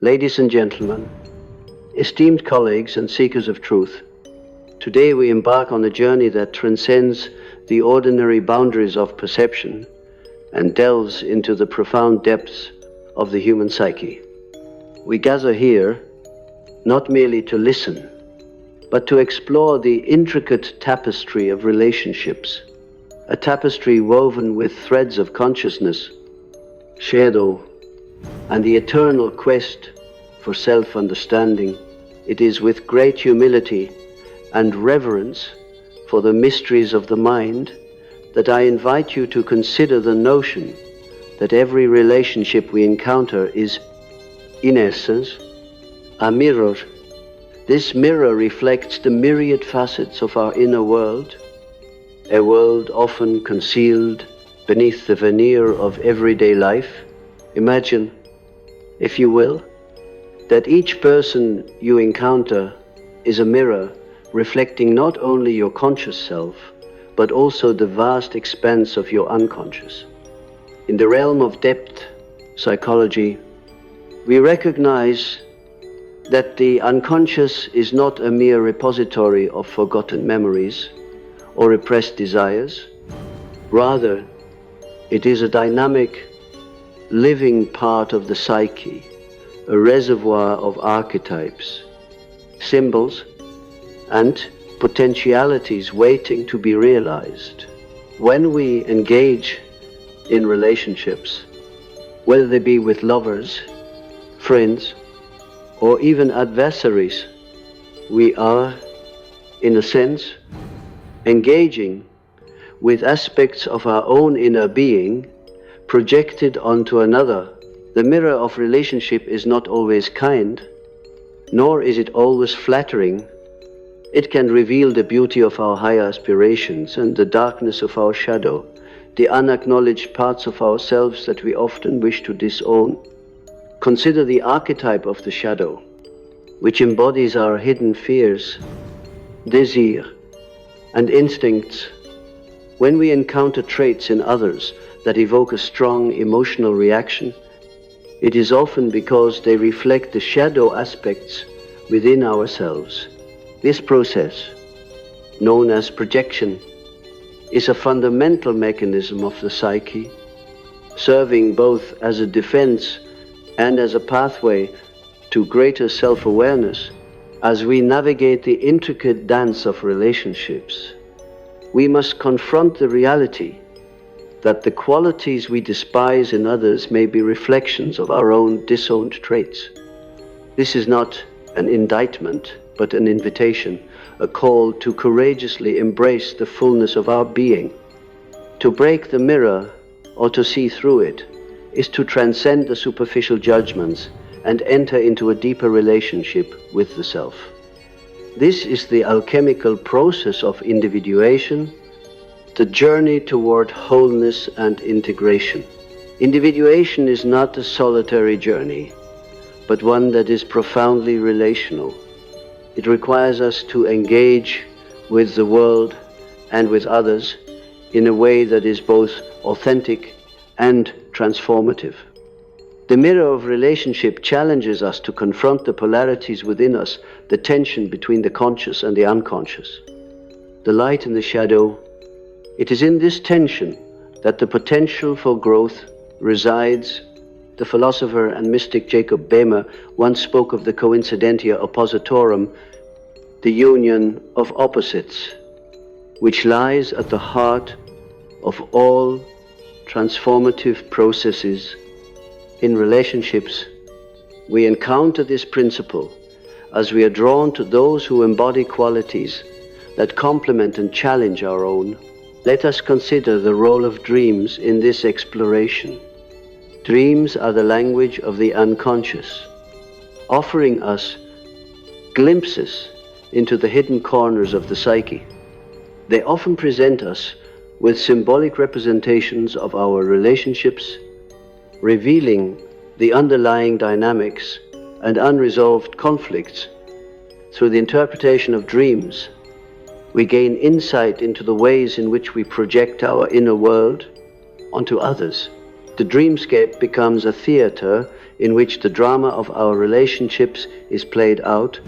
Ladies and gentlemen, esteemed colleagues and seekers of truth, today we embark on a journey that transcends the ordinary boundaries of perception and delves into the profound depths of the human psyche. We gather here not merely to listen, but to explore the intricate tapestry of relationships, a tapestry woven with threads of consciousness, shadow, and the eternal quest for self-understanding. It is with great humility and reverence for the mysteries of the mind that I invite you to consider the notion that every relationship we encounter is, in essence, a mirror. This mirror reflects the myriad facets of our inner world, a world often concealed beneath the veneer of everyday life. Imagine, if you will, that each person you encounter is a mirror reflecting not only your conscious self, but also the vast expanse of your unconscious. In the realm of depth psychology, we recognize that the unconscious is not a mere repository of forgotten memories or repressed desires. Rather, it is a dynamic, living part of the psyche, a reservoir of archetypes, symbols, and potentialities waiting to be realized. When we engage in relationships, whether they be with lovers, friends, or even adversaries, we are, in a sense, engaging with aspects of our own inner being projected onto another. The mirror of relationship is not always kind, nor is it always flattering. It can reveal the beauty of our higher aspirations and the darkness of our shadow, the unacknowledged parts of ourselves that we often wish to disown. Consider the archetype of the shadow, which embodies our hidden fears, desire, and instincts. When we encounter traits in others that evoke a strong emotional reaction, it is often because they reflect the shadow aspects within ourselves. This process, known as projection, is a fundamental mechanism of the psyche, serving both as a defense and as a pathway to greater self-awareness. As we navigate the intricate dance of relationships, we must confront the reality that the qualities we despise in others may be reflections of our own disowned traits. This is not an indictment, but an invitation, a call to courageously embrace the fullness of our being. To break the mirror, or to see through it, is to transcend the superficial judgments and enter into a deeper relationship with the self. This is the alchemical process of individuation, the journey toward wholeness and integration. Individuation is not a solitary journey, but one that is profoundly relational. It requires us to engage with the world and with others in a way that is both authentic and transformative. The mirror of relationship challenges us to confront the polarities within us, the tension between the conscious and the unconscious, the light and the shadow. It is in this tension that the potential for growth resides. The philosopher and mystic Jacob Boehme once spoke of the coincidentia oppositorum, the union of opposites, which lies at the heart of all transformative processes. In relationships, we encounter this principle as we are drawn to those who embody qualities that complement and challenge our own. Let us consider the role of dreams in this exploration. Dreams are the language of the unconscious, offering us glimpses into the hidden corners of the psyche. They often present us with symbolic representations of our relationships, revealing the underlying dynamics and unresolved conflicts. Through the interpretation of dreams, we gain insight into the ways in which we project our inner world onto others. The dreamscape becomes a theater in which the drama of our relationships is played out,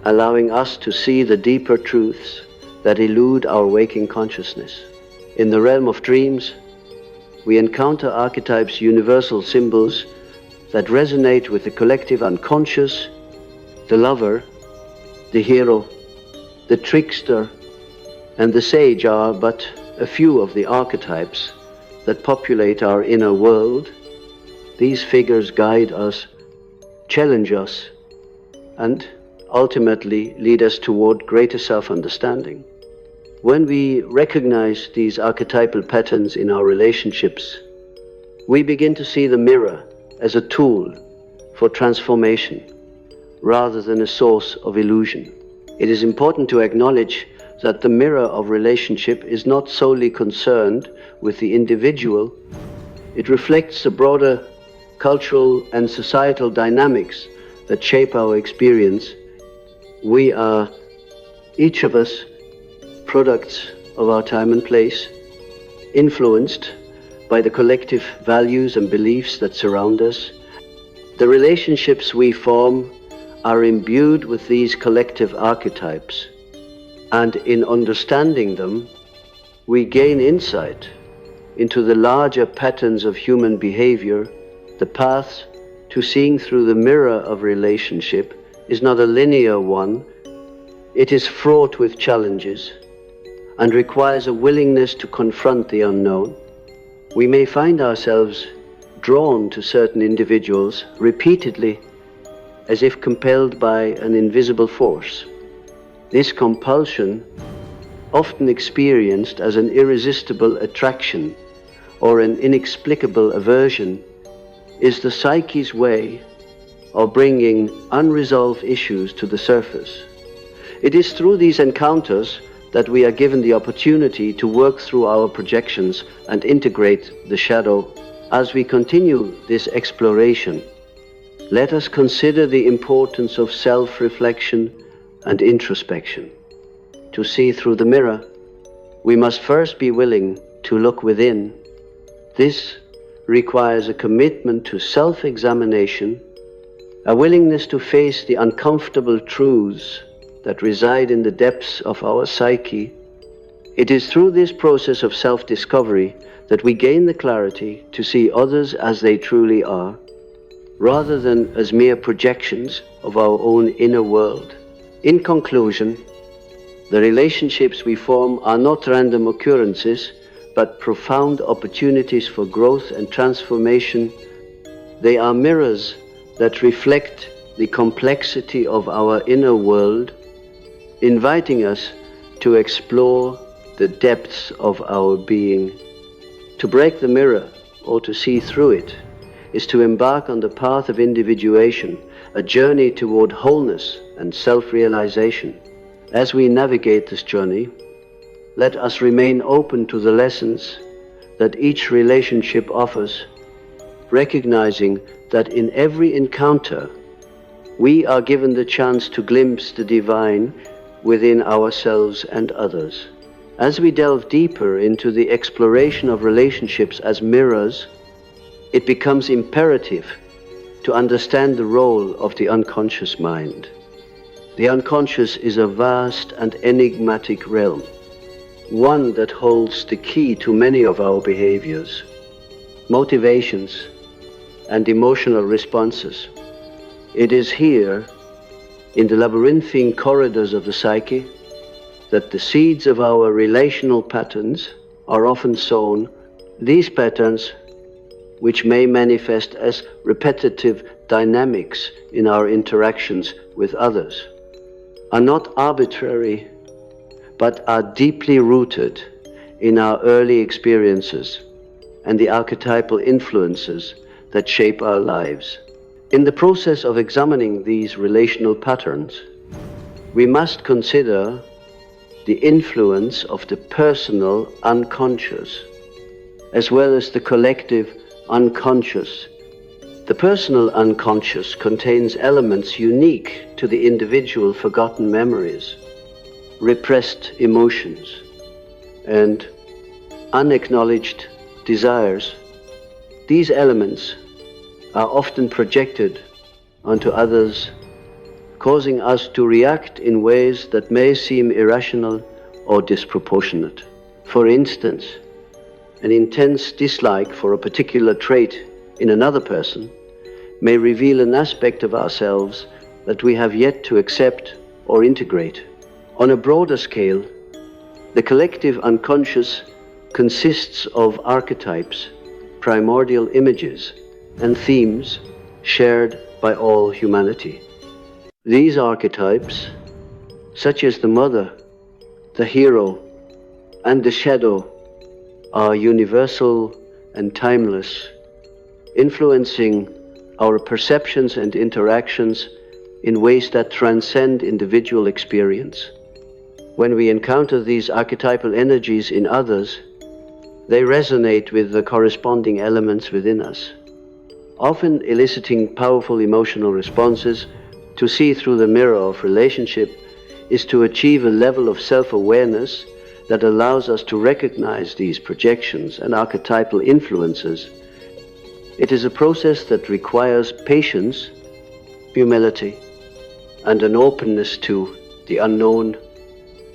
allowing us to see the deeper truths that elude our waking consciousness. In the realm of dreams, we encounter archetypes, universal symbols that resonate with the collective unconscious. The lover, the hero, the trickster, and the sage are but a few of the archetypes that populate our inner world. These figures guide us, challenge us, and ultimately lead us toward greater self-understanding. When we recognize these archetypal patterns in our relationships, we begin to see the mirror as a tool for transformation rather than a source of illusion. It is important to acknowledge that the mirror of relationship is not solely concerned with the individual. It reflects the broader cultural and societal dynamics that shape our experience. We are, each of us, products of our time and place, influenced by the collective values and beliefs that surround us. The relationships we form are imbued with these collective archetypes, and in understanding them, we gain insight into the larger patterns of human behavior. The path to seeing through the mirror of relationship is not a linear one. It is fraught with challenges and requires a willingness to confront the unknown. We may find ourselves drawn to certain individuals repeatedly, as if compelled by an invisible force. This compulsion, often experienced as an irresistible attraction or an inexplicable aversion, is the psyche's way of bringing unresolved issues to the surface. It is through these encounters that we are given the opportunity to work through our projections and integrate the shadow. As we continue this exploration, let us consider the importance of self-reflection and introspection. To see through the mirror, we must first be willing to look within. This requires a commitment to self-examination, a willingness to face the uncomfortable truths that reside in the depths of our psyche. It is through this process of self-discovery that we gain the clarity to see others as they truly are, rather than as mere projections of our own inner world. In conclusion, the relationships we form are not random occurrences, but profound opportunities for growth and transformation. They are mirrors that reflect the complexity of our inner world, inviting us to explore the depths of our being. To break the mirror, or to see through it, is to embark on the path of individuation, a journey toward wholeness and self-realization. As we navigate this journey, let us remain open to the lessons that each relationship offers, recognizing that in every encounter, we are given the chance to glimpse the divine within ourselves and others. As we delve deeper into the exploration of relationships as mirrors, it becomes imperative to understand the role of the unconscious mind. The unconscious is a vast and enigmatic realm, one that holds the key to many of our behaviors, motivations, and emotional responses. It is here, in the labyrinthine corridors of the psyche, that the seeds of our relational patterns are often sown. These patterns, which may manifest as repetitive dynamics in our interactions with others, are not arbitrary, but are deeply rooted in our early experiences and the archetypal influences that shape our lives. In the process of examining these relational patterns, we must consider the influence of the personal unconscious, as well as the collective unconscious. The personal unconscious contains elements unique to the individual: forgotten memories, repressed emotions, and unacknowledged desires. These elements are often projected onto others, causing us to react in ways that may seem irrational or disproportionate. For instance, an intense dislike for a particular trait in another person may reveal an aspect of ourselves that we have yet to accept or integrate. On a broader scale, the collective unconscious consists of archetypes, primordial images, and themes shared by all humanity. These archetypes, such as the mother, the hero, and the shadow, are universal and timeless, influencing our perceptions and interactions in ways that transcend individual experience. When we encounter these archetypal energies in others, they resonate with the corresponding elements within us, often eliciting powerful emotional responses. To see through the mirror of relationship is to achieve a level of self-awareness that allows us to recognize these projections and archetypal influences. It is a process that requires patience, humility, and an openness to the unknown.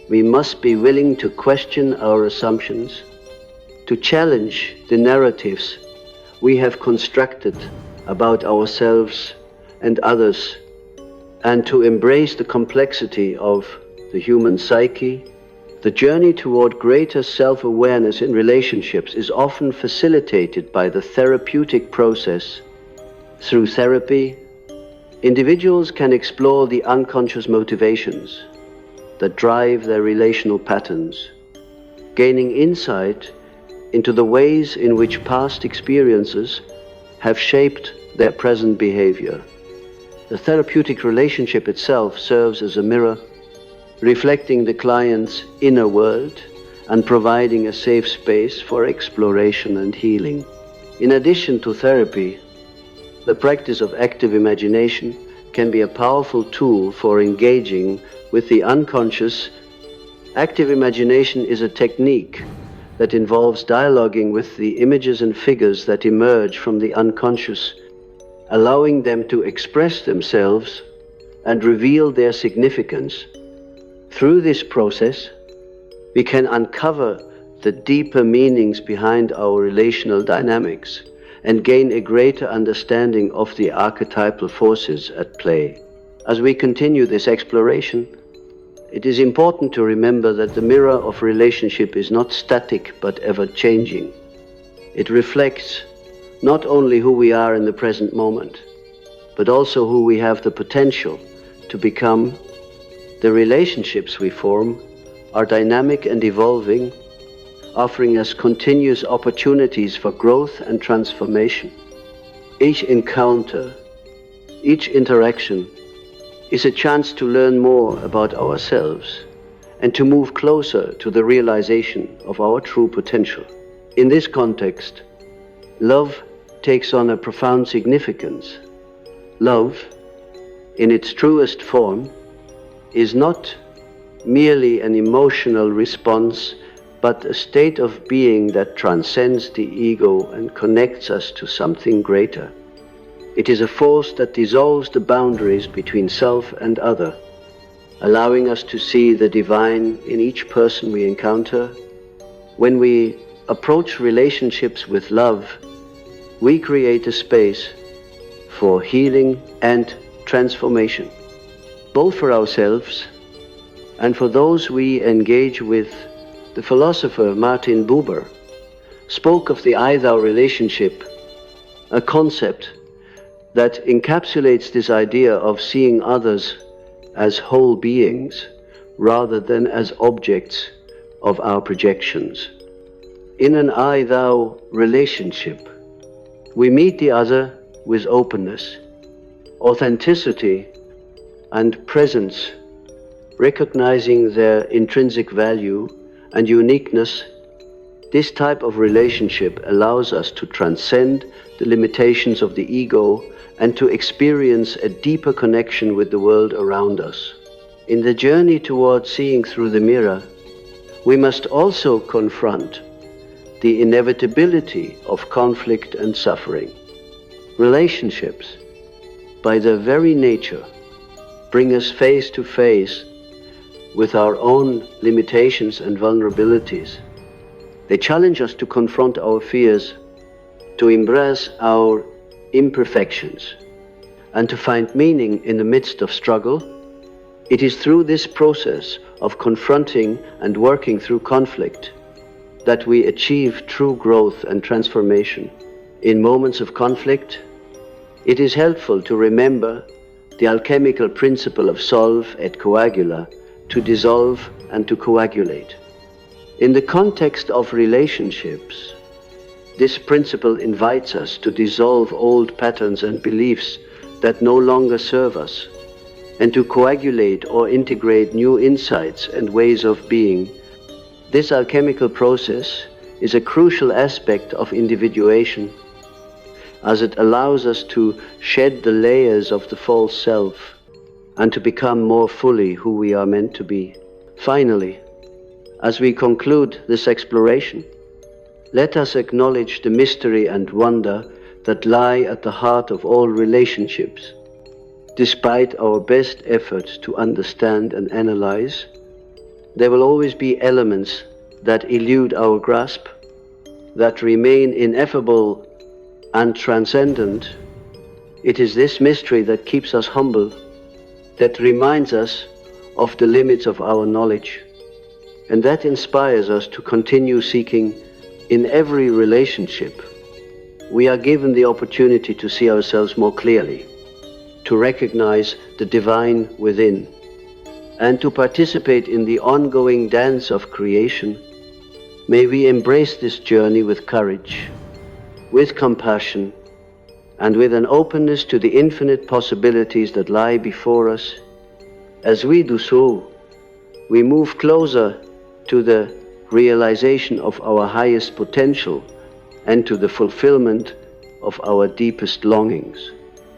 We must be willing to question our assumptions, to challenge the narratives we have constructed about ourselves and others, and to embrace the complexity of the human psyche. The journey toward greater self-awareness in relationships is often facilitated by the therapeutic process. Through therapy, individuals can explore the unconscious motivations that drive their relational patterns, gaining insight into the ways in which past experiences have shaped their present behavior. The therapeutic relationship itself serves as a mirror, reflecting the client's inner world and providing a safe space for exploration and healing. In addition to therapy, the practice of active imagination can be a powerful tool for engaging with the unconscious. Active imagination is a technique that involves dialoguing with the images and figures that emerge from the unconscious, allowing them to express themselves and reveal their significance. Through this process, we can uncover the deeper meanings behind our relational dynamics and gain a greater understanding of the archetypal forces at play. As we continue this exploration, it is important to remember that the mirror of relationship is not static but ever-changing. It reflects not only who we are in the present moment, but also who we have the potential to become. The relationships we form are dynamic and evolving, offering us continuous opportunities for growth and transformation. Each encounter, each interaction is a chance to learn more about ourselves and to move closer to the realization of our true potential. In this context, love takes on a profound significance. Love, in its truest form, is not merely an emotional response, but a state of being that transcends the ego and connects us to something greater. It is a force that dissolves the boundaries between self and other, allowing us to see the divine in each person we encounter. When we approach relationships with love, we create a space for healing and transformation, both for ourselves and for those we engage with. The philosopher Martin Buber spoke of the I-thou relationship, a concept that encapsulates this idea of seeing others as whole beings rather than as objects of our projections. In an I-thou relationship, we meet the other with openness, authenticity, and presence, recognizing their intrinsic value and uniqueness. This type of relationship allows us to transcend the limitations of the ego and to experience a deeper connection with the world around us. In the journey towards seeing through the mirror, we must also confront the inevitability of conflict and suffering. Relationships, by their very nature, bring us face to face with our own limitations and vulnerabilities. They challenge us to confront our fears, to embrace our imperfections, and to find meaning in the midst of struggle. It is through this process of confronting and working through conflict that we achieve true growth and transformation. In moments of conflict, it is helpful to remember the alchemical principle of solve et coagula, to dissolve and to coagulate. In the context of relationships, this principle invites us to dissolve old patterns and beliefs that no longer serve us, and to coagulate or integrate new insights and ways of being. This alchemical process is a crucial aspect of individuation, as it allows us to shed the layers of the false self and to become more fully who we are meant to be. Finally, as we conclude this exploration, let us acknowledge the mystery and wonder that lie at the heart of all relationships. Despite our best efforts to understand and analyze, there will always be elements that elude our grasp, that remain ineffable and transcendent. It is this mystery that keeps us humble, that reminds us of the limits of our knowledge, and that inspires us to continue seeking. In every relationship, we are given the opportunity to see ourselves more clearly, to recognize the divine within, and to participate in the ongoing dance of creation. May we embrace this journey with courage, with compassion, and with an openness to the infinite possibilities that lie before us. As we do so, we move closer to the realization of our highest potential and to the fulfillment of our deepest longings.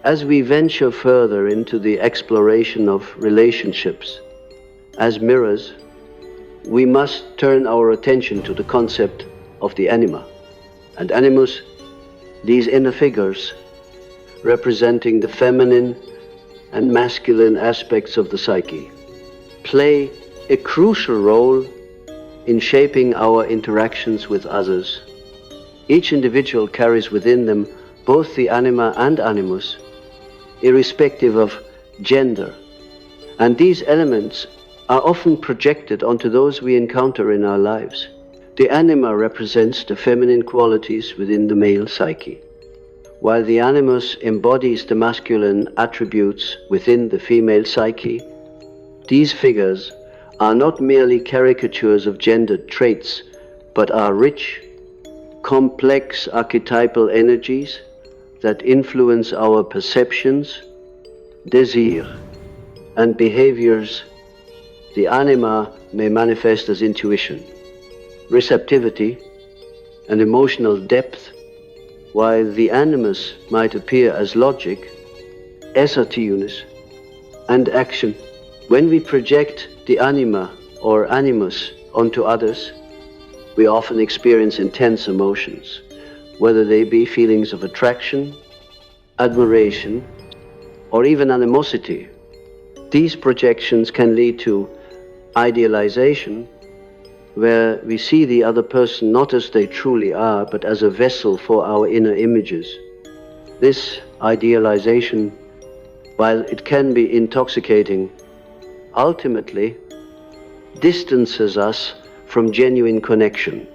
As we venture further into the exploration of relationships as mirrors, we must turn our attention to the concept of the anima and animus, these inner figures representing the feminine and masculine aspects of the psyche, play a crucial role in shaping our interactions with others. Each individual carries within them both the anima and animus, irrespective of gender, and these elements are often projected onto those we encounter in our lives. The anima represents the feminine qualities within the male psyche, while the animus embodies the masculine attributes within the female psyche. These figures are not merely caricatures of gendered traits, but are rich, complex archetypal energies that influence our perceptions, desire, and behaviors. The anima may manifest as intuition, receptivity, and emotional depth, while the animus might appear as logic, assertiveness, and action. When we project the anima or animus onto others, we often experience intense emotions, whether they be feelings of attraction, admiration, or even animosity. These projections can lead to idealization, where we see the other person not as they truly are, but as a vessel for our inner images. This idealization, while it can be intoxicating, ultimately distances us from genuine connection,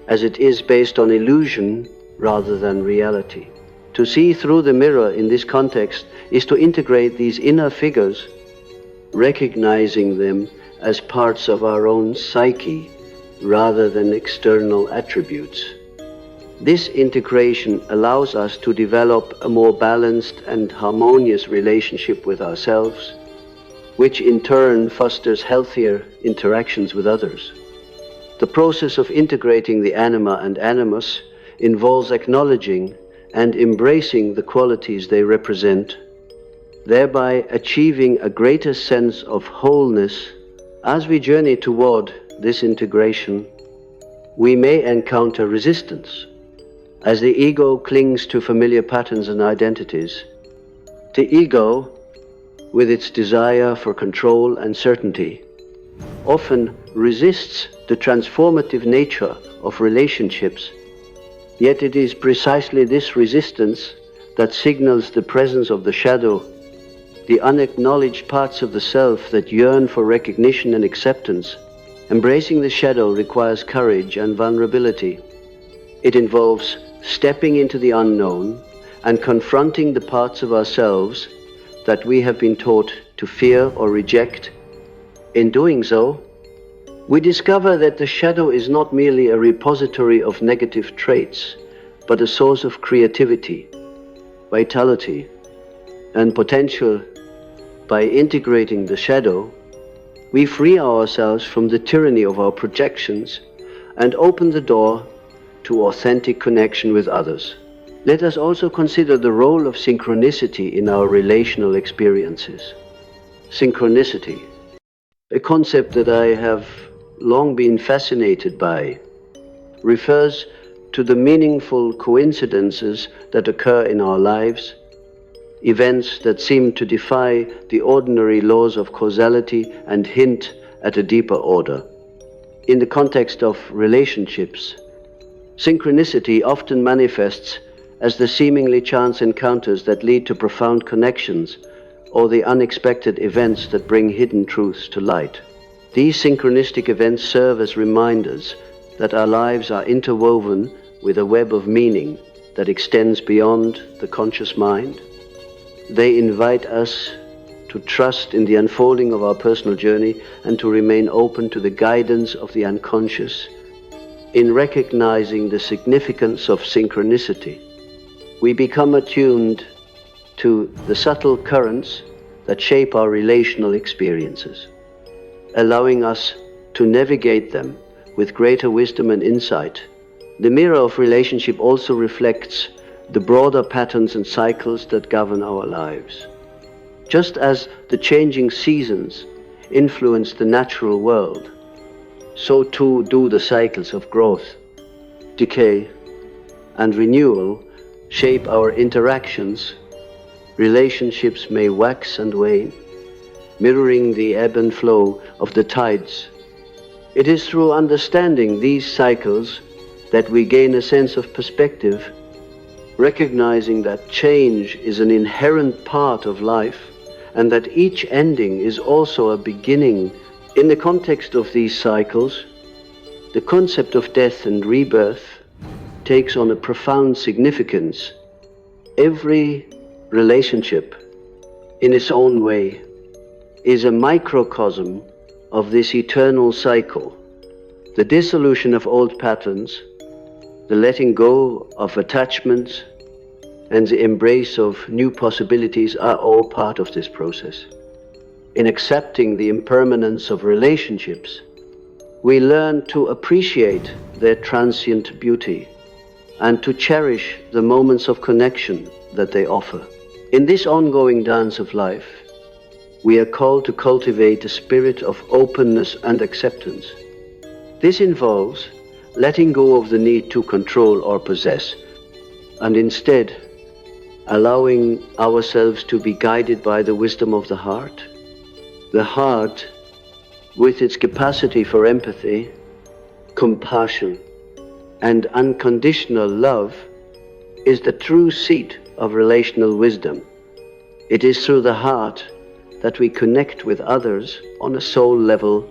as it is based on illusion rather than reality. To see through the mirror in this context is to integrate these inner figures, recognizing them as parts of our own psyche rather than external attributes. This integration allows us to develop a more balanced and harmonious relationship with ourselves, which in turn fosters healthier interactions with others. The process of integrating the anima and animus involves acknowledging and embracing the qualities they represent, thereby achieving a greater sense of wholeness. As we journey toward this integration, we may encounter resistance, As the ego clings to familiar patterns and identities, the ego, with its desire for control and certainty, often resists the transformative nature of relationships. Yet it is precisely this resistance that signals the presence of the shadow, the unacknowledged parts of the self that yearn for recognition and acceptance. Embracing the shadow requires courage and vulnerability. It involves stepping into the unknown and confronting the parts of ourselves that we have been taught to fear or reject. In doing so, we discover that the shadow is not merely a repository of negative traits, but a source of creativity, vitality, and potential. By integrating the shadow, we free ourselves from the tyranny of our projections and open the door to authentic connection with others. Let us also consider the role of synchronicity in our relational experiences. Synchronicity, a concept that I have long been fascinated by, refers to the meaningful coincidences that occur in our lives, events that seem to defy the ordinary laws of causality and hint at a deeper order. In the context of relationships, synchronicity often manifests as the seemingly chance encounters that lead to profound connections, or the unexpected events that bring hidden truths to light. These synchronistic events serve as reminders that our lives are interwoven with a web of meaning that extends beyond the conscious mind. They invite us to trust in the unfolding of our personal journey and to remain open to the guidance of the unconscious. In recognizing the significance of synchronicity, we become attuned to the subtle currents that shape our relational experiences, allowing us to navigate them with greater wisdom and insight. The mirror of relationship also reflects the broader patterns and cycles that govern our lives. Just as the changing seasons influence the natural world, so too do the cycles of growth, decay, and renewal shape our interactions. Relationships may wax and wane, mirroring the ebb and flow of the tides. It is through understanding these cycles that we gain a sense of perspective, recognizing that change is an inherent part of life and that each ending is also a beginning. In the context of these cycles, the concept of death and rebirth takes on a profound significance. Every relationship, in its own way, is a microcosm of this eternal cycle. The dissolution of old patterns, the letting go of attachments, and the embrace of new possibilities are all part of this process. In accepting the impermanence of relationships, we learn to appreciate their transient beauty and to cherish the moments of connection that they offer. In this ongoing dance of life, we are called to cultivate a spirit of openness and acceptance. This involves letting go of the need to control or possess, and instead allowing ourselves to be guided by the wisdom of the heart. The heart, with its capacity for empathy, compassion, and unconditional love, is the true seat of relational wisdom. It is through the heart that we connect with others on a soul level,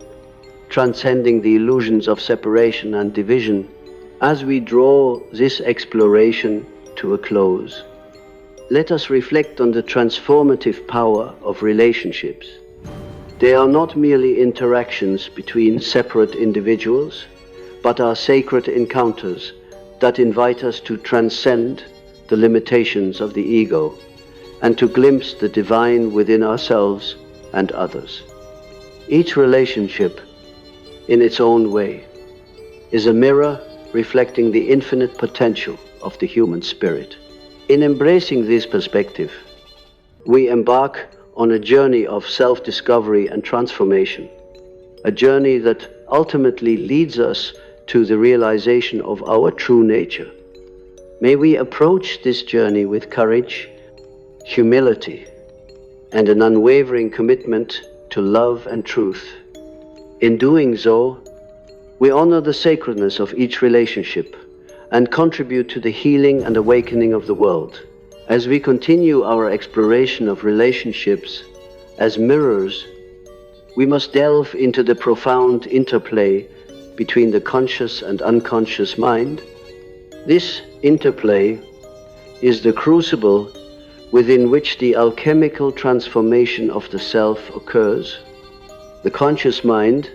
transcending the illusions of separation and division. As we draw this exploration to a close, let us reflect on the transformative power of relationships. They are not merely interactions between separate individuals, but are sacred encounters that invite us to transcend the limitations of the ego and to glimpse the divine within ourselves and others. Each relationship, in its own way, is a mirror reflecting the infinite potential of the human spirit. In embracing this perspective, we embark on a journey of self-discovery and transformation, a journey that ultimately leads us to the realization of our true nature. May we approach this journey with courage, humility, and an unwavering commitment to love and truth. In doing so, we honor the sacredness of each relationship and contribute to the healing and awakening of the world. As we continue our exploration of relationships as mirrors, we must delve into the profound interplay between the conscious and unconscious mind. This interplay is the crucible within which the alchemical transformation of the self occurs. The conscious mind,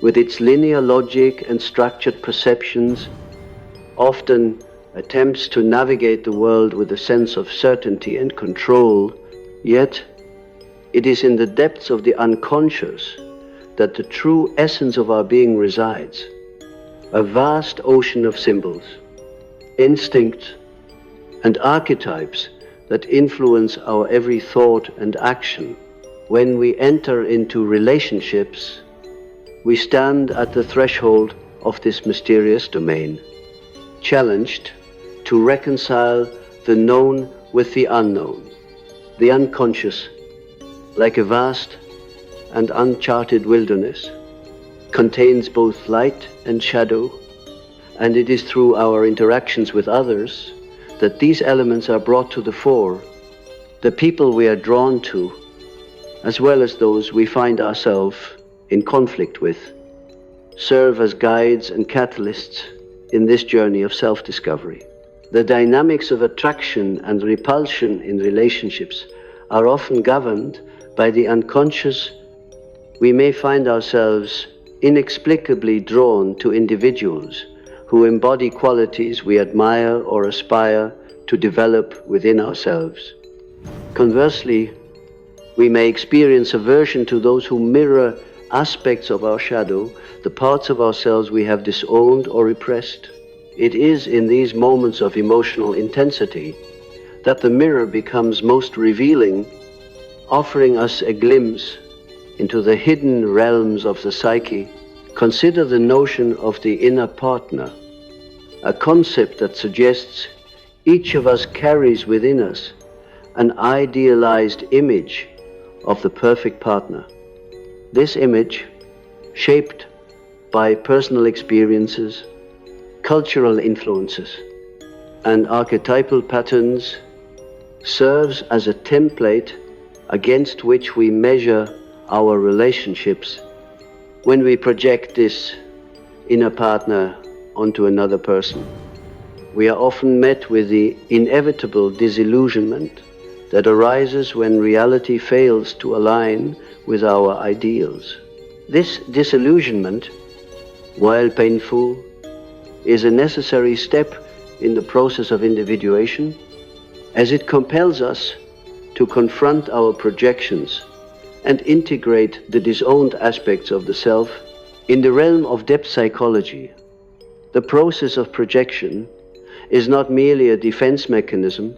with its linear logic and structured perceptions, often attempts to navigate the world with a sense of certainty and control, yet it is in the depths of the unconscious that the true essence of our being resides, a vast ocean of symbols, instincts, and archetypes that influence our every thought and action. When we enter into relationships, we stand at the threshold of this mysterious domain, challenged to reconcile the known with the unknown. The unconscious, like a vast and uncharted wilderness, contains both light and shadow, and it is through our interactions with others that these elements are brought to the fore. The people we are drawn to, as well as those we find ourselves in conflict with, serve as guides and catalysts in this journey of self-discovery. The dynamics of attraction and repulsion in relationships are often governed by the unconscious. We may find ourselves inexplicably drawn to individuals who embody qualities we admire or aspire to develop within ourselves. Conversely, we may experience aversion to those who mirror aspects of our shadow, the parts of ourselves we have disowned or repressed. It is in these moments of emotional intensity that the mirror becomes most revealing, offering us a glimpse into the hidden realms of the psyche. Consider the notion of the inner partner, a concept that suggests each of us carries within us an idealized image of the perfect partner. This image, shaped by personal experiences, cultural influences, and archetypal patterns, serves as a template against which we measure our relationships. When we project this inner partner onto another person, we are often met with the inevitable disillusionment that arises when reality fails to align with our ideals. This disillusionment, while painful, is a necessary step in the process of individuation, as it compels us to confront our projections and integrate the disowned aspects of the self. In the realm of depth psychology, the process of projection is not merely a defense mechanism,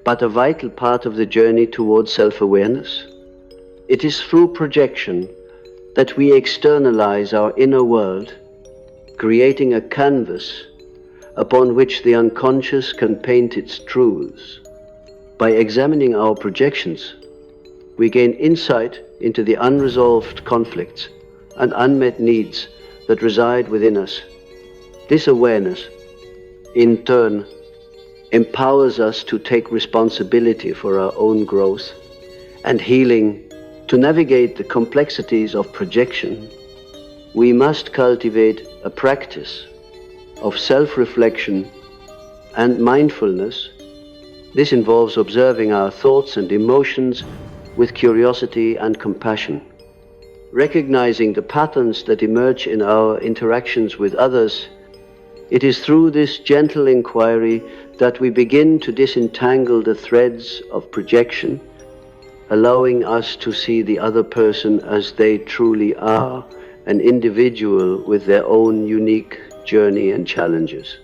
but a vital part of the journey towards self-awareness. It is through projection that we externalize our inner world, creating a canvas upon which the unconscious can paint its truths. By examining our projections, we gain insight into the unresolved conflicts and unmet needs that reside within us. This awareness, in turn, empowers us to take responsibility for our own growth and healing. To navigate the complexities of projection, we must cultivate a practice of self-reflection and mindfulness. This involves observing our thoughts and emotions with curiosity and compassion, recognizing the patterns that emerge in our interactions with others. It is through this gentle inquiry that we begin to disentangle the threads of projection, allowing us to see the other person as they truly are, an individual with their own unique journey and challenges.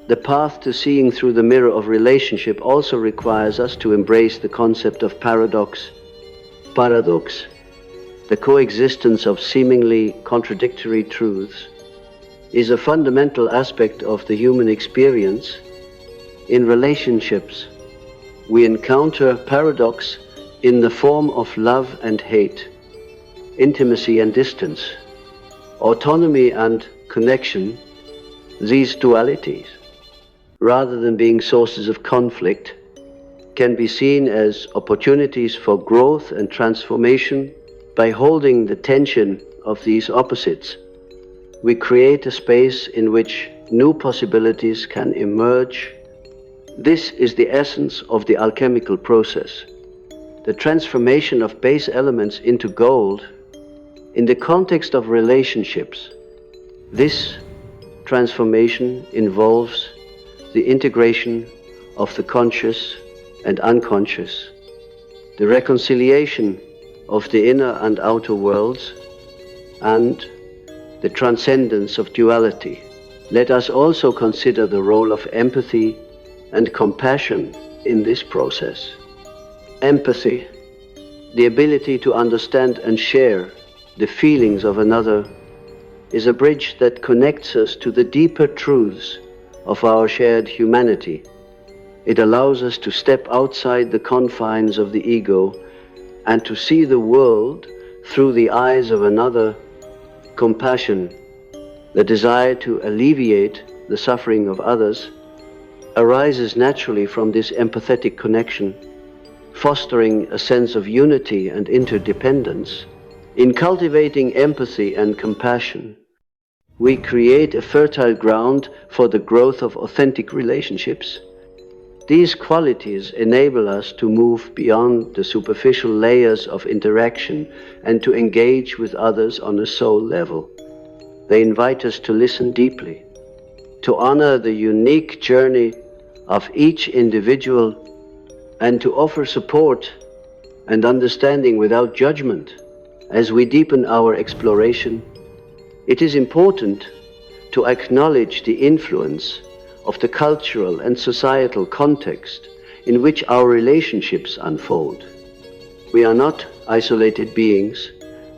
The path to seeing through the mirror of relationship also requires us to embrace the concept of paradox. The coexistence of seemingly contradictory truths, is a fundamental aspect of the human experience. In relationships, we encounter paradox in the form of love and hate, intimacy and distance, autonomy and connection. These dualities, rather than being sources of conflict, can be seen as opportunities for growth and transformation. By holding the tension of these opposites, we create a space in which new possibilities can emerge. This is the essence of the alchemical process, the transformation of base elements into gold. In the context of relationships, this transformation involves the integration of the conscious and unconscious, the reconciliation of the inner and outer worlds, and the transcendence of duality. Let us also consider the role of empathy and compassion in this process. Empathy, the ability to understand and share the feelings of another, is a bridge that connects us to the deeper truths of our shared humanity. It allows us to step outside the confines of the ego and to see the world through the eyes of another. Compassion, the desire to alleviate the suffering of others, arises naturally from this empathetic connection, fostering a sense of unity and interdependence. In cultivating empathy and compassion, we create a fertile ground for the growth of authentic relationships. These qualities enable us to move beyond the superficial layers of interaction and to engage with others on a soul level. They invite us to listen deeply, to honor the unique journey of each individual, and to offer support and understanding without judgment. As we deepen our exploration, it is important to acknowledge the influence of the cultural and societal context in which our relationships unfold. We are not isolated beings,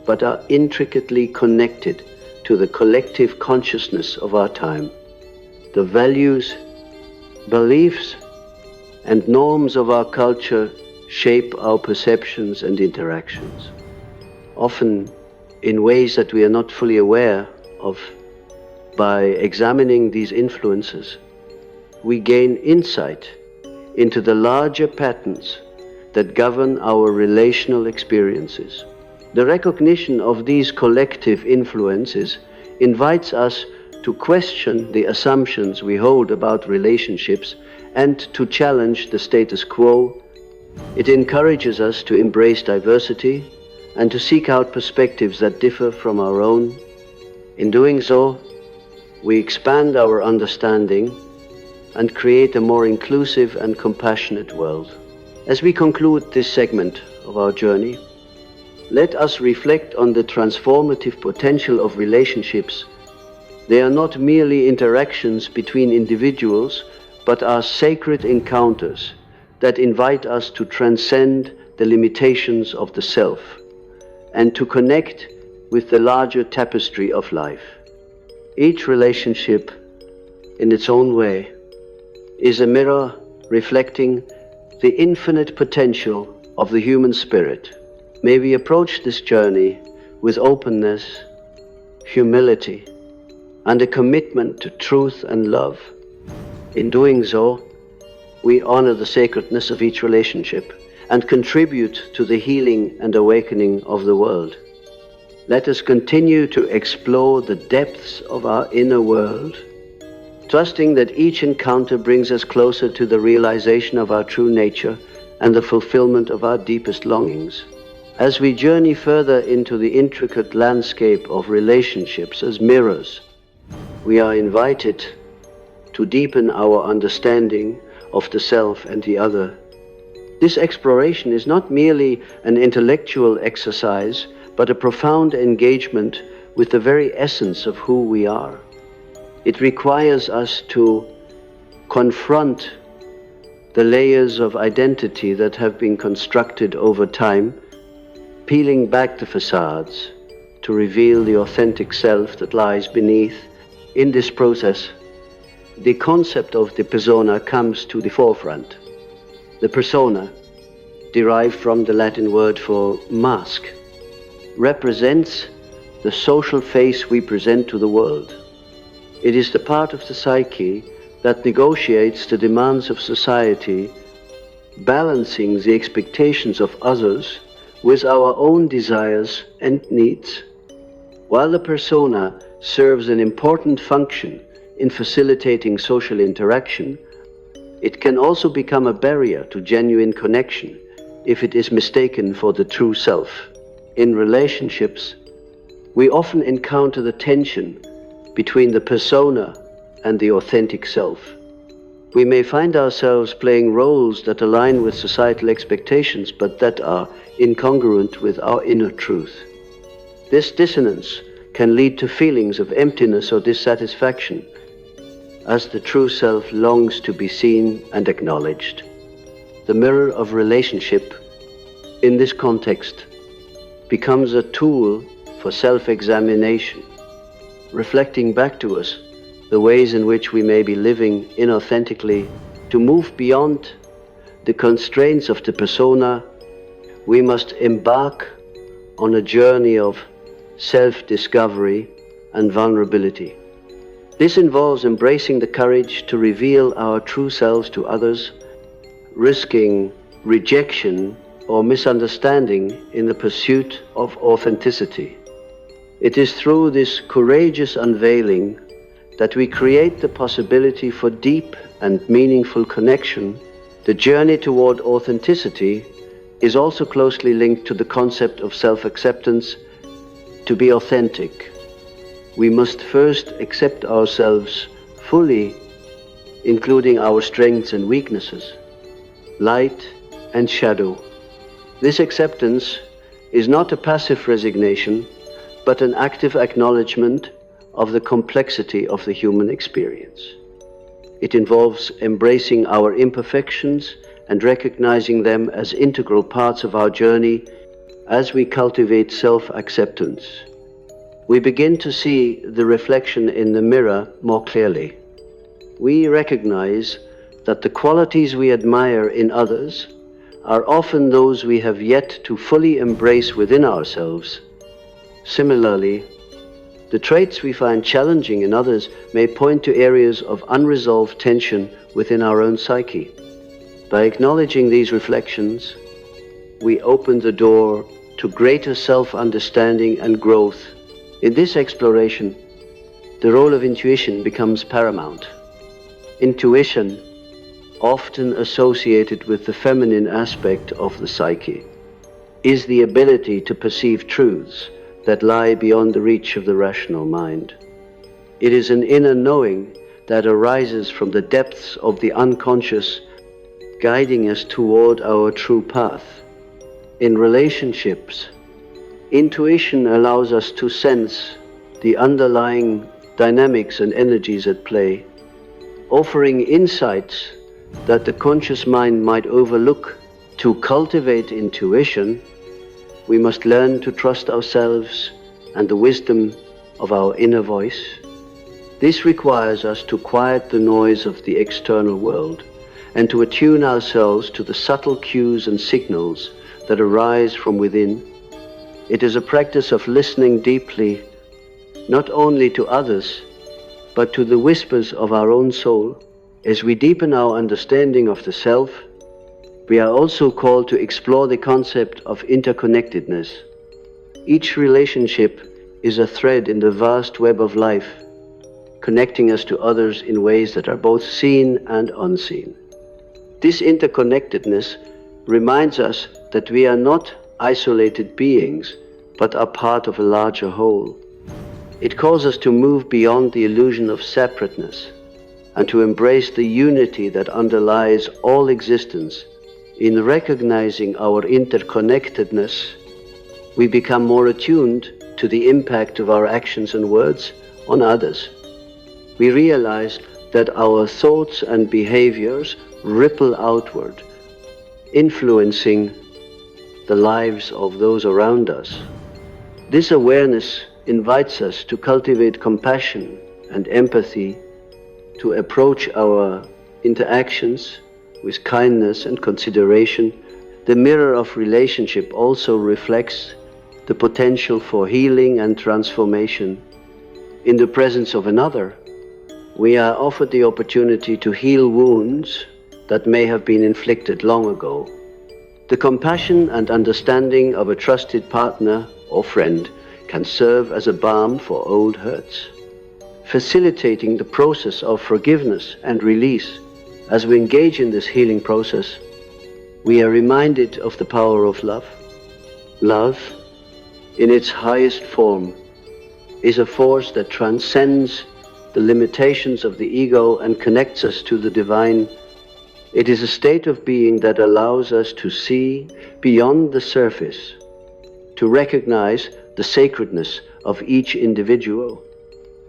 but are intricately connected to the collective consciousness of our time. The values, beliefs, and norms of our culture shape our perceptions and interactions, often in ways that we are not fully aware of. By examining these influences, we gain insight into the larger patterns that govern our relational experiences. The recognition of these collective influences invites us to question the assumptions we hold about relationships and to challenge the status quo. It encourages us to embrace diversity and to seek out perspectives that differ from our own. In doing so, we expand our understanding and create a more inclusive and compassionate world. As we conclude this segment of our journey, let us reflect on the transformative potential of relationships. They are not merely interactions between individuals, but are sacred encounters that invite us to transcend the limitations of the self and to connect with the larger tapestry of life. Each relationship, in its own way, is a mirror reflecting the infinite potential of the human spirit. May we approach this journey with openness, humility, and a commitment to truth and love. In doing so, we honor the sacredness of each relationship and contribute to the healing and awakening of the world. Let us continue to explore the depths of our inner world, trusting that each encounter brings us closer to the realization of our true nature and the fulfillment of our deepest longings. As we journey further into the intricate landscape of relationships as mirrors, we are invited to deepen our understanding of the self and the other. This exploration is not merely an intellectual exercise, but a profound engagement with the very essence of who we are. It requires us to confront the layers of identity that have been constructed over time, peeling back the facades to reveal the authentic self that lies beneath. In this process, the concept of the persona comes to the forefront. The persona, derived from the Latin word for mask, represents the social face we present to the world. It is the part of the psyche that negotiates the demands of society, balancing the expectations of others with our own desires and needs. While the persona serves an important function in facilitating social interaction, it can also become a barrier to genuine connection if it is mistaken for the true self. In relationships, we often encounter the tension between the persona and the authentic self. We may find ourselves playing roles that align with societal expectations, but that are incongruent with our inner truth. This dissonance can lead to feelings of emptiness or dissatisfaction, as the true self longs to be seen and acknowledged. The mirror of relationship, in this context, becomes a tool for self-examination, reflecting back to us the ways in which we may be living inauthentically. To move beyond the constraints of the persona, we must embark on a journey of self-discovery and vulnerability. This involves embracing the courage to reveal our true selves to others, risking rejection or misunderstanding in the pursuit of authenticity. It is through this courageous unveiling that we create the possibility for deep and meaningful connection. The journey toward authenticity is also closely linked to the concept of self-acceptance. To be authentic, we must first accept ourselves fully, including our strengths and weaknesses, light and shadow. This acceptance is not a passive resignation, but an active acknowledgement of the complexity of the human experience. It involves embracing our imperfections and recognizing them as integral parts of our journey. As we cultivate self-acceptance, we begin to see the reflection in the mirror more clearly. We recognize that the qualities we admire in others are often those we have yet to fully embrace within ourselves. Similarly, the traits we find challenging in others may point to areas of unresolved tension within our own psyche. By acknowledging these reflections, we open the door to greater self-understanding and growth. In this exploration, the role of intuition becomes paramount. Intuition, often associated with the feminine aspect of the psyche, is the ability to perceive truths that lie beyond the reach of the rational mind. It is an inner knowing that arises from the depths of the unconscious, guiding us toward our true path. In relationships, intuition allows us to sense the underlying dynamics and energies at play, offering insights that the conscious mind might overlook. To cultivate intuition, we must learn to trust ourselves and the wisdom of our inner voice. This requires us to quiet the noise of the external world and to attune ourselves to the subtle cues and signals that arise from within. It is a practice of listening deeply, not only to others, but to the whispers of our own soul. As we deepen our understanding of the self, we are also called to explore the concept of interconnectedness. Each relationship is a thread in the vast web of life, connecting us to others in ways that are both seen and unseen. This interconnectedness reminds us that we are not isolated beings, but are part of a larger whole. It calls us to move beyond the illusion of separateness and to embrace the unity that underlies all existence. In recognizing our interconnectedness, we become more attuned to the impact of our actions and words on others. We realize that our thoughts and behaviors ripple outward, influencing the lives of those around us. This awareness invites us to cultivate compassion and empathy to approach our interactions with kindness and consideration, the mirror of relationship also reflects the potential for healing and transformation. In the presence of another, we are offered the opportunity to heal wounds that may have been inflicted long ago. The compassion and understanding of a trusted partner or friend can serve as a balm for old hurts, facilitating the process of forgiveness and release. As we engage in this healing process, we are reminded of the power of love. Love, in its highest form, is a force that transcends the limitations of the ego and connects us to the divine. It is a state of being that allows us to see beyond the surface, to recognize the sacredness of each individual,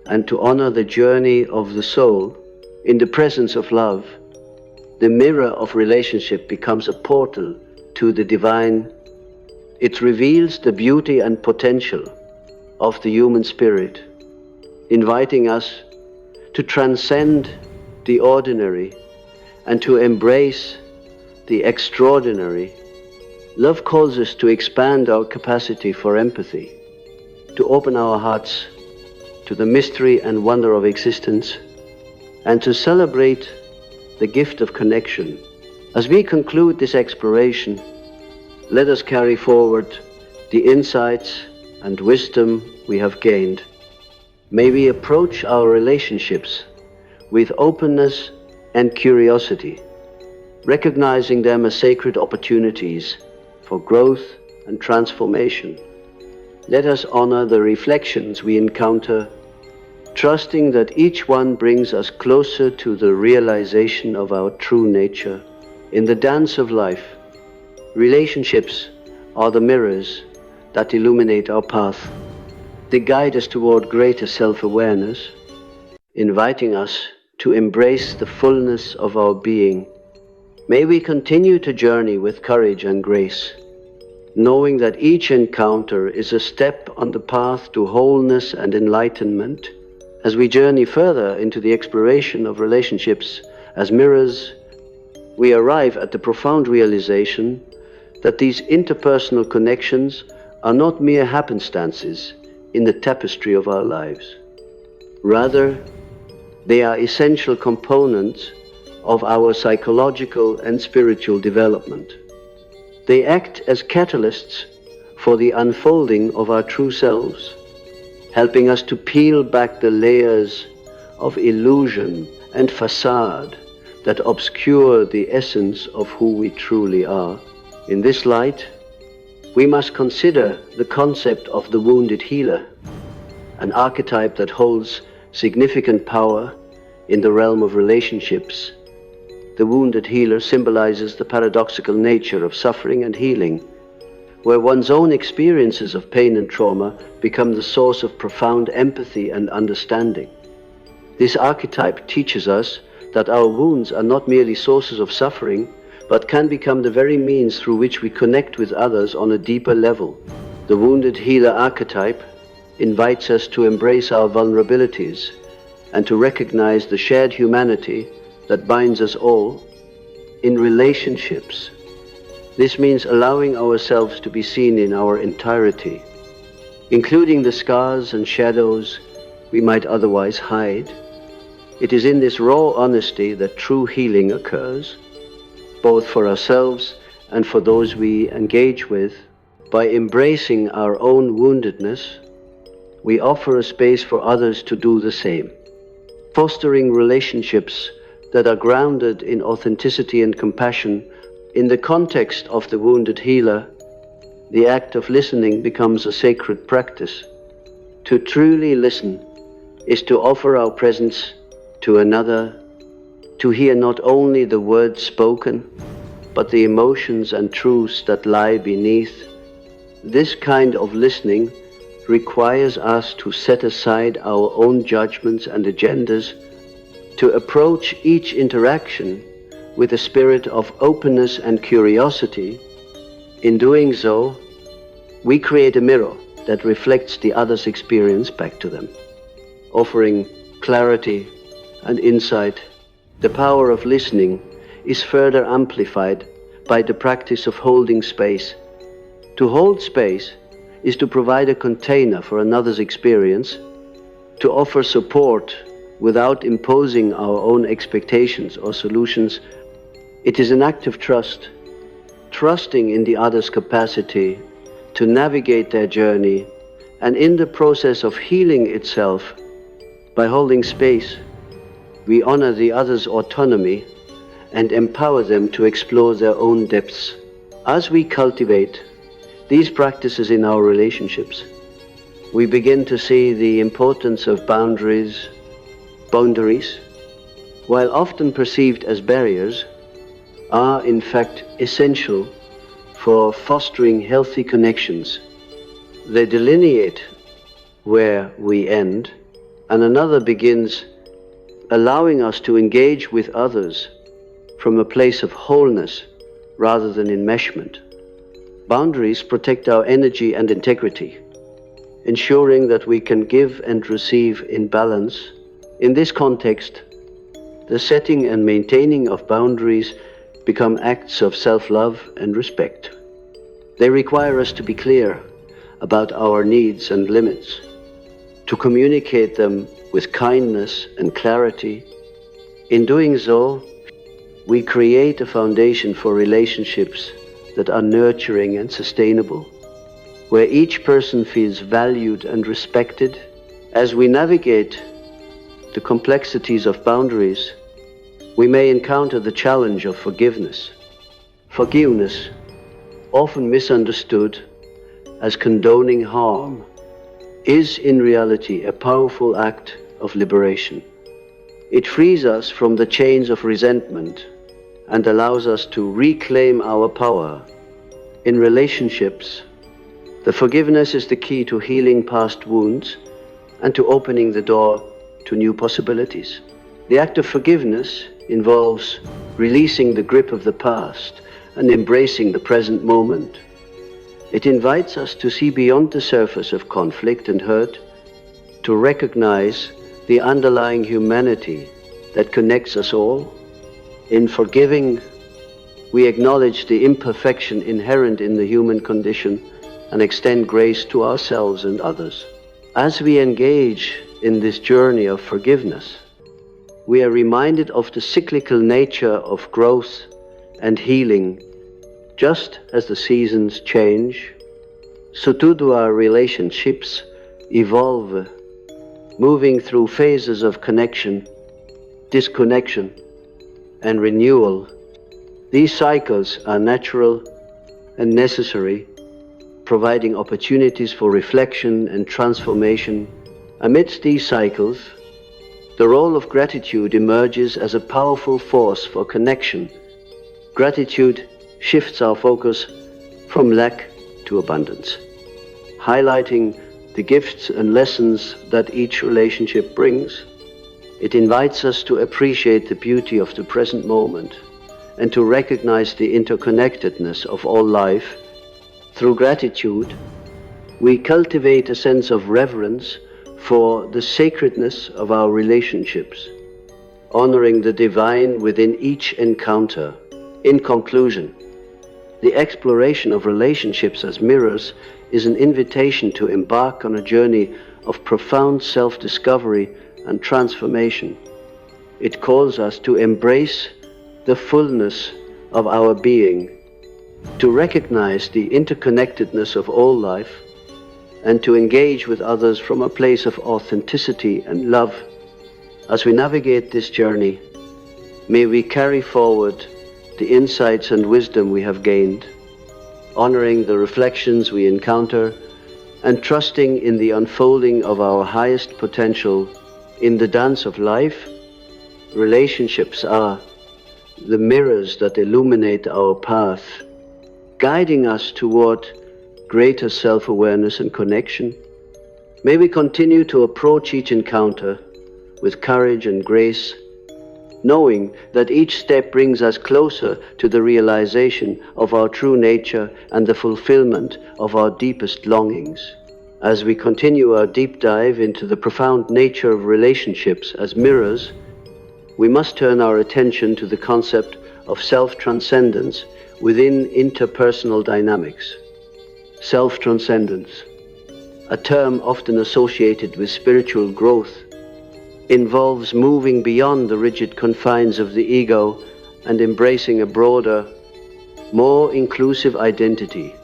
and to honor the journey of the soul. In the presence of love, the mirror of relationship becomes a portal to the divine. It reveals the beauty and potential of the human spirit, inviting us to transcend the ordinary and to embrace the extraordinary. Love calls us to expand our capacity for empathy, to open our hearts to the mystery and wonder of existence, and to celebrate the gift of connection. As we conclude this exploration, let us carry forward the insights and wisdom we have gained. May we approach our relationships with openness and curiosity, recognizing them as sacred opportunities for growth and transformation. Let us honor the reflections we encounter, trusting that each one brings us closer to the realization of our true nature. In the dance of life, relationships are the mirrors that illuminate our path. They guide us toward greater self-awareness, inviting us to embrace the fullness of our being. May we continue to journey with courage and grace, knowing that each encounter is a step on the path to wholeness and enlightenment. As we journey further into the exploration of relationships as mirrors, we arrive at the profound realization that these interpersonal connections are not mere happenstances in the tapestry of our lives. Rather, they are essential components of our psychological and spiritual development. They act as catalysts for the unfolding of our true selves, helping us to peel back the layers of illusion and facade that obscure the essence of who we truly are. In this light, we must consider the concept of the wounded healer, an archetype that holds significant power in the realm of relationships. The wounded healer symbolizes the paradoxical nature of suffering and healing, where one's own experiences of pain and trauma become the source of profound empathy and understanding. This archetype teaches us that our wounds are not merely sources of suffering, but can become the very means through which we connect with others on a deeper level. The wounded healer archetype invites us to embrace our vulnerabilities and to recognize the shared humanity that binds us all. In relationships, this means allowing ourselves to be seen in our entirety, including the scars and shadows we might otherwise hide. It is in this raw honesty that true healing occurs, both for ourselves and for those we engage with. By embracing our own woundedness, we offer a space for others to do the same, fostering relationships that are grounded in authenticity and compassion. In the context of the wounded healer, the act of listening becomes a sacred practice. To truly listen is to offer our presence to another, to hear not only the words spoken, but the emotions and truths that lie beneath. This kind of listening requires us to set aside our own judgments and agendas, to approach each interaction with a spirit of openness and curiosity. In doing so, we create a mirror that reflects the other's experience back to them, offering clarity and insight, the power of listening is further amplified by the practice of holding space. To hold space is to provide a container for another's experience, to offer support without imposing our own expectations or solutions. It is an act of trust, trusting in the other's capacity to navigate their journey, and in the process of healing itself, by holding space, we honor the other's autonomy and empower them to explore their own depths. As we cultivate these practices in our relationships, we begin to see the importance of boundaries, while often perceived as barriers, are in fact essential for fostering healthy connections. They delineate where we end and another begins, allowing us to engage with others from a place of wholeness rather than enmeshment. Boundaries protect our energy and integrity, ensuring that we can give and receive in balance. In this context, the setting and maintaining of boundaries become acts of self-love and respect. They require us to be clear about our needs and limits, to communicate them with kindness and clarity. In doing so, we create a foundation for relationships that are nurturing and sustainable, where each person feels valued and respected. As we navigate the complexities of boundaries, we may encounter the challenge of forgiveness. Forgiveness, often misunderstood as condoning harm, is in reality a powerful act of liberation. It frees us from the chains of resentment and allows us to reclaim our power. In relationships, the forgiveness is the key to healing past wounds and to opening the door to new possibilities. The act of forgiveness involves releasing the grip of the past and embracing the present moment. It invites us to see beyond the surface of conflict and hurt, to recognize the underlying humanity that connects us all. In forgiving, we acknowledge the imperfection inherent in the human condition and extend grace to ourselves and others. As we engage in this journey of forgiveness, we are reminded of the cyclical nature of growth and healing. Just as the seasons change, so too do our relationships evolve, moving through phases of connection, disconnection, and renewal. These cycles are natural and necessary, providing opportunities for reflection and transformation. Amidst these cycles, the role of gratitude emerges as a powerful force for connection. Gratitude shifts our focus from lack to abundance, highlighting the gifts and lessons that each relationship brings. It invites us to appreciate the beauty of the present moment and to recognize the interconnectedness of all life. Through gratitude, we cultivate a sense of reverence for the sacredness of our relationships, honoring the divine within each encounter. In conclusion, the exploration of relationships as mirrors is an invitation to embark on a journey of profound self-discovery and transformation. It calls us to embrace the fullness of our being, to recognize the interconnectedness of all life, and to engage with others from a place of authenticity and love. As we navigate this journey, may we carry forward the insights and wisdom we have gained, honoring the reflections we encounter and trusting in the unfolding of our highest potential. In the dance of life, relationships are the mirrors that illuminate our path, guiding us toward greater self-awareness and connection. May we continue to approach each encounter with courage and grace, knowing that each step brings us closer to the realization of our true nature and the fulfillment of our deepest longings. As we continue our deep dive into the profound nature of relationships as mirrors, we must turn our attention to the concept of self-transcendence within interpersonal dynamics. Self-transcendence, a term often associated with spiritual growth, involves moving beyond the rigid confines of the ego and embracing a broader, more inclusive identity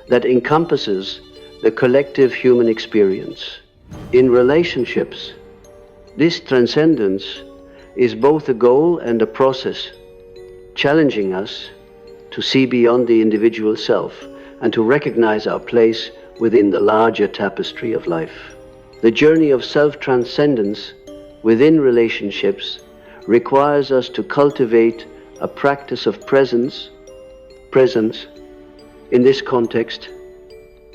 that encompasses the collective human experience. In relationships, this transcendence is both a goal and a process, challenging us to see beyond the individual self and to recognize our place within the larger tapestry of life. The journey of self-transcendence within relationships requires us to cultivate a practice of presence. Presence, in this context,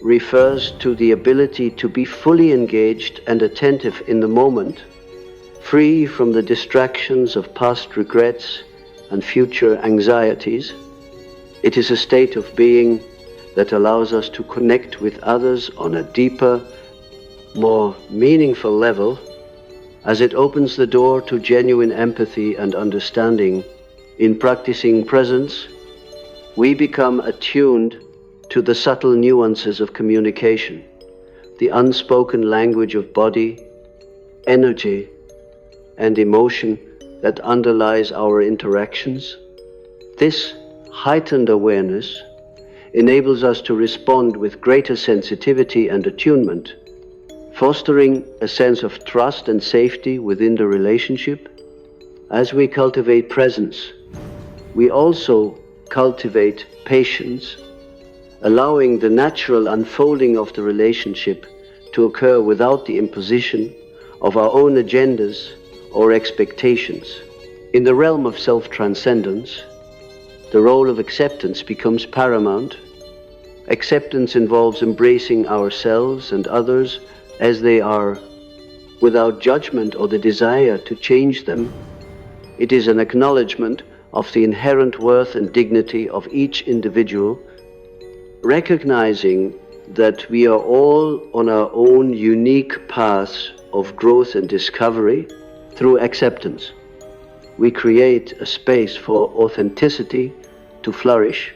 refers to the ability to be fully engaged and attentive in the moment, free from the distractions of past regrets and future anxieties. It is a state of being that allows us to connect with others on a deeper, more meaningful level, as it opens the door to genuine empathy and understanding. In practicing presence, we become attuned to the subtle nuances of communication, the unspoken language of body, energy, and emotion that underlies our interactions. This heightened awareness enables us to respond with greater sensitivity and attunement, fostering a sense of trust and safety within the relationship. As we cultivate presence, we also cultivate patience, allowing the natural unfolding of the relationship to occur without the imposition of our own agendas or expectations. In the realm of self-transcendence, the role of acceptance becomes paramount. Acceptance involves embracing ourselves and others as they are, without judgment or the desire to change them. It is an acknowledgement of the inherent worth and dignity of each individual, recognizing that we are all on our own unique paths of growth and discovery. Through acceptance, we create a space for authenticity to flourish,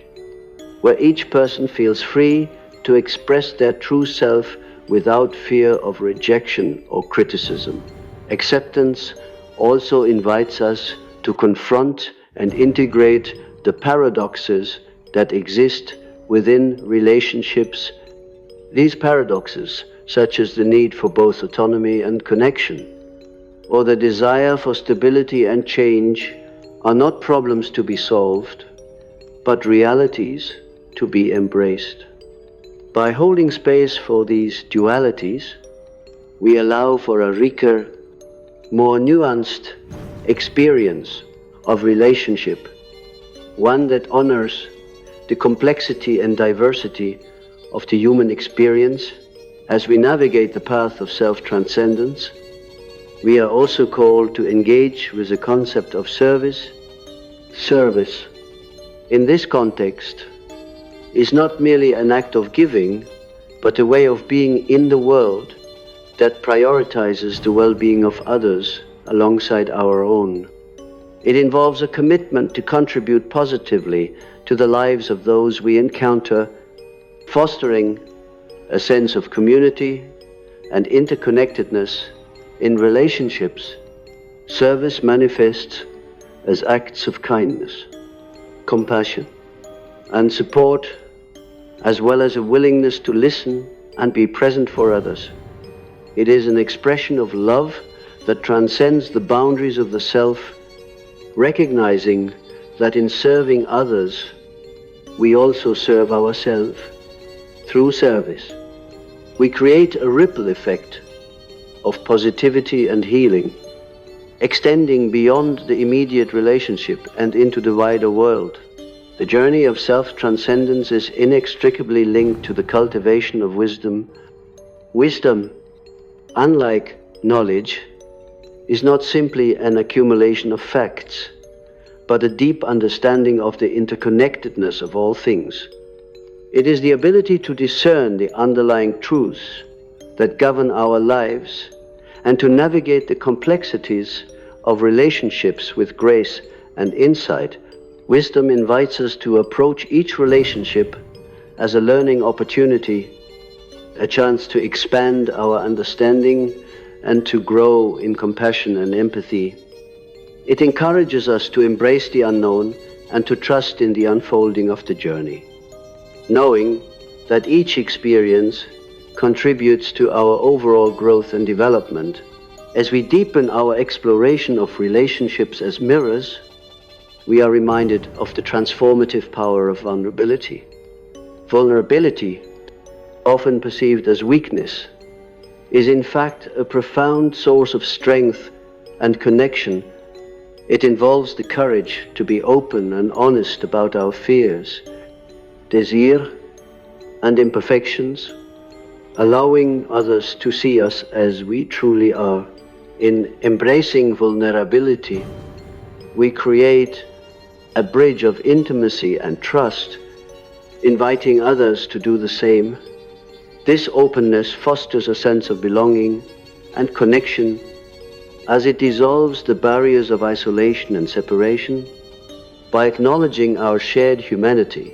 where each person feels free to express their true self without fear of rejection or criticism. Acceptance also invites us to confront and integrate the paradoxes that exist within relationships. These paradoxes, such as the need for both autonomy and connection, or the desire for stability and change, are not problems to be solved, but realities to be embraced. By holding space for these dualities, we allow for a richer, more nuanced experience of relationship, one that honors the complexity and diversity of the human experience. As we navigate the path of self-transcendence, we are also called to engage with the concept of service. Service, in this context, is not merely an act of giving, but a way of being in the world that prioritizes the well-being of others alongside our own. It involves a commitment to contribute positively to the lives of those we encounter, fostering a sense of community and interconnectedness in relationships. Service manifests as acts of kindness, compassion, and support, as well as a willingness to listen and be present for others. It is an expression of love that transcends the boundaries of the self, recognizing that in serving others, we also serve ourselves. Through service, we create a ripple effect of positivity and healing, extending beyond the immediate relationship and into the wider world. The journey of self-transcendence is inextricably linked to the cultivation of wisdom. Wisdom, unlike knowledge, is not simply an accumulation of facts, but a deep understanding of the interconnectedness of all things. It is the ability to discern the underlying truths that govern our lives and to navigate the complexities of relationships with grace and insight, wisdom invites us to approach each relationship as a learning opportunity, a chance to expand our understanding and to grow in compassion and empathy. It encourages us to embrace the unknown and to trust in the unfolding of the journey, knowing that each experience contributes to our overall growth and development. As we deepen our exploration of relationships as mirrors, we are reminded of the transformative power of vulnerability. Vulnerability, often perceived as weakness, is in fact a profound source of strength and connection. It involves the courage to be open and honest about our fears, desire, and imperfections, allowing others to see us as we truly are. In embracing vulnerability, we create a bridge of intimacy and trust, inviting others to do the same. This openness fosters a sense of belonging and connection as it dissolves the barriers of isolation and separation. By acknowledging our shared humanity,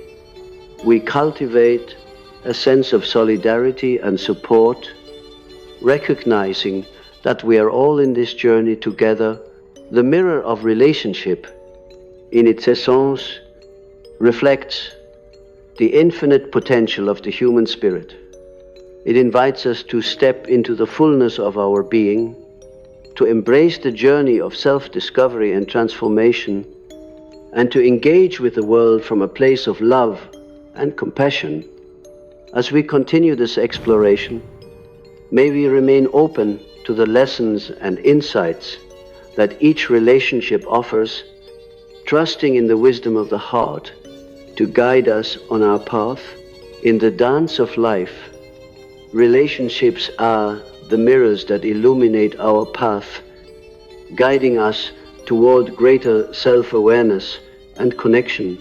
we cultivate a sense of solidarity and support, recognizing that we are all in this journey together. The mirror of relationship, in its essence, reflects the infinite potential of the human spirit. It invites us to step into the fullness of our being, to embrace the journey of self-discovery and transformation, and to engage with the world from a place of love and compassion. As we continue this exploration, may we remain open to the lessons and insights that each relationship offers, trusting in the wisdom of the heart to guide us on our path. In the dance of life, relationships are the mirrors that illuminate our path, guiding us toward greater self-awareness and connection.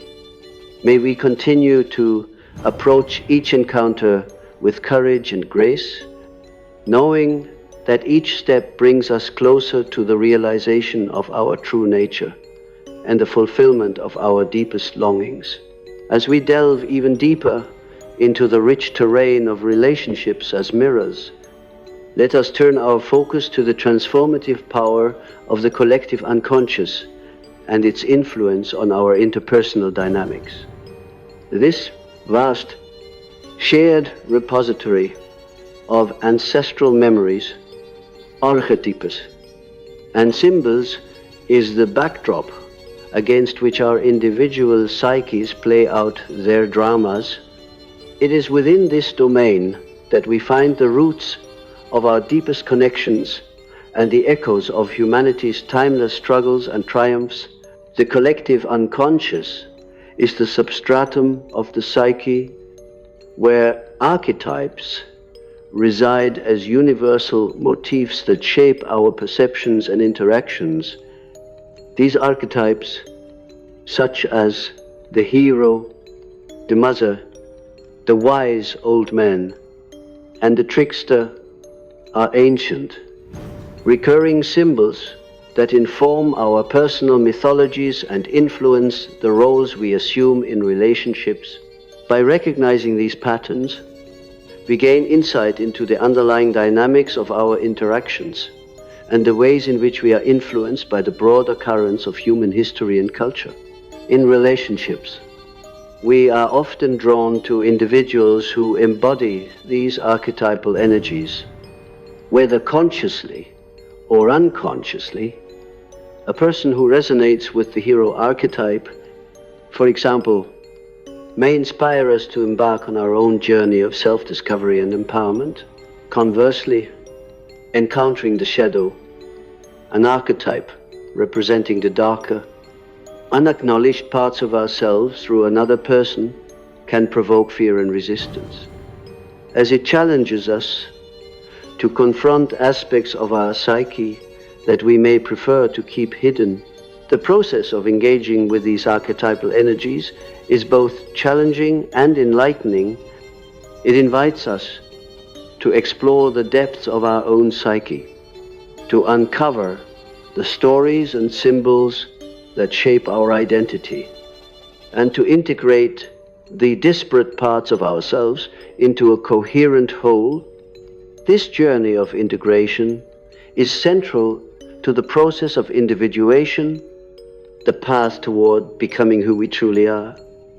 May we continue to approach each encounter with courage and grace, knowing that each step brings us closer to the realization of our true nature and the fulfillment of our deepest longings. As we delve even deeper into the rich terrain of relationships as mirrors, let us turn our focus to the transformative power of the collective unconscious and its influence on our interpersonal dynamics. This vast, shared repository of ancestral memories, archetypes, and symbols is the backdrop against which our individual psyches play out their dramas. It is within this domain that we find the roots of our deepest connections and the echoes of humanity's timeless struggles and triumphs. The collective unconscious is the substratum of the psyche, where archetypes reside as universal motifs that shape our perceptions and interactions. These archetypes, such as the hero, the mother, the wise old man, and the trickster, are ancient, recurring symbols that inform our personal mythologies and influence the roles we assume in relationships. By recognizing these patterns, we gain insight into the underlying dynamics of our interactions and the ways in which we are influenced by the broader currents of human history and culture. In relationships, we are often drawn to individuals who embody these archetypal energies, whether consciously or unconsciously. A person who resonates with the hero archetype, for example, may inspire us to embark on our own journey of self-discovery and empowerment. Conversely, encountering the shadow, an archetype representing the darker, unacknowledged parts of ourselves through another person, can provoke fear and resistance, as it challenges us to confront aspects of our psyche that we may prefer to keep hidden. The process of engaging with these archetypal energies is both challenging and enlightening. It invites us to explore the depths of our own psyche, to uncover the stories and symbols that shape our identity, and to integrate the disparate parts of ourselves into a coherent whole. This journey of integration is central to the process of individuation, the path toward becoming who we truly are.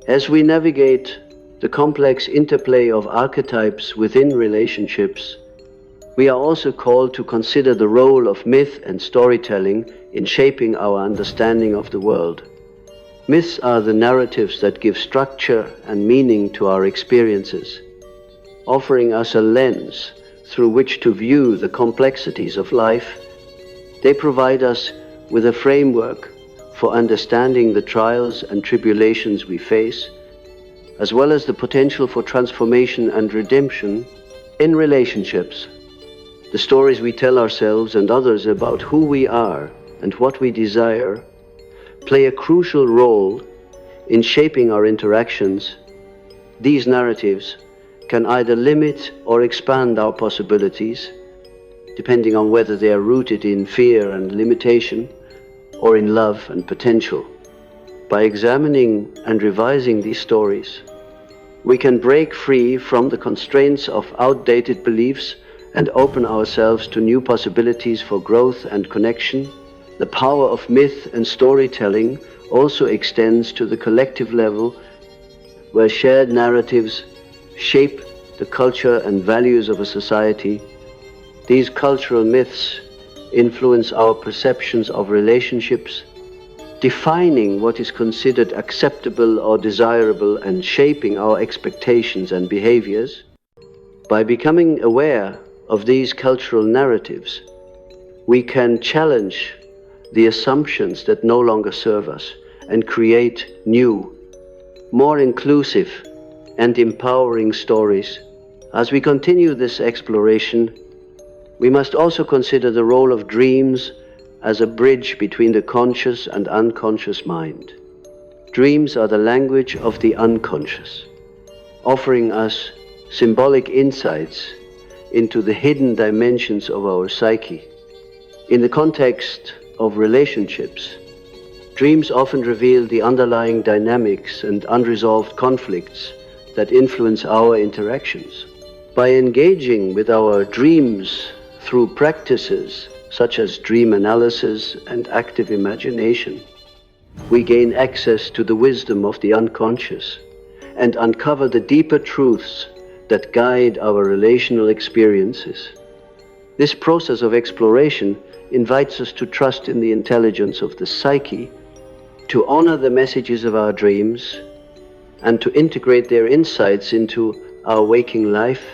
As we navigate the complex interplay of archetypes within relationships, we are also called to consider the role of myth and storytelling in shaping our understanding of the world. Myths are the narratives that give structure and meaning to our experiences, offering us a lens through which to view the complexities of life. They provide us with a framework for understanding the trials and tribulations we face, as well as the potential for transformation and redemption in relationships. The stories we tell ourselves and others about who we are and what we desire play a crucial role in shaping our interactions. These narratives can either limit or expand our possibilities, depending on whether they are rooted in fear and limitation or in love and potential. By examining and revising these stories, we can break free from the constraints of outdated beliefs and open ourselves to new possibilities for growth and connection. The power of myth and storytelling also extends to the collective level, where shared narratives shape the culture and values of a society. These cultural myths influence our perceptions of relationships, defining what is considered acceptable or desirable and shaping our expectations and behaviors. By becoming aware of these cultural narratives, we can challenge the assumptions that no longer serve us and create new, more inclusive and empowering stories. As we continue this exploration, we must also consider the role of dreams as a bridge between the conscious and unconscious mind. Dreams are the language of the unconscious, offering us symbolic insights into the hidden dimensions of our psyche. In the context of relationships, dreams often reveal the underlying dynamics and unresolved conflicts that influence our interactions. By engaging with our dreams through practices such as dream analysis and active imagination, we gain access to the wisdom of the unconscious and uncover the deeper truths that guide our relational experiences. This process of exploration invites us to trust in the intelligence of the psyche, to honor the messages of our dreams, and to integrate their insights into our waking life.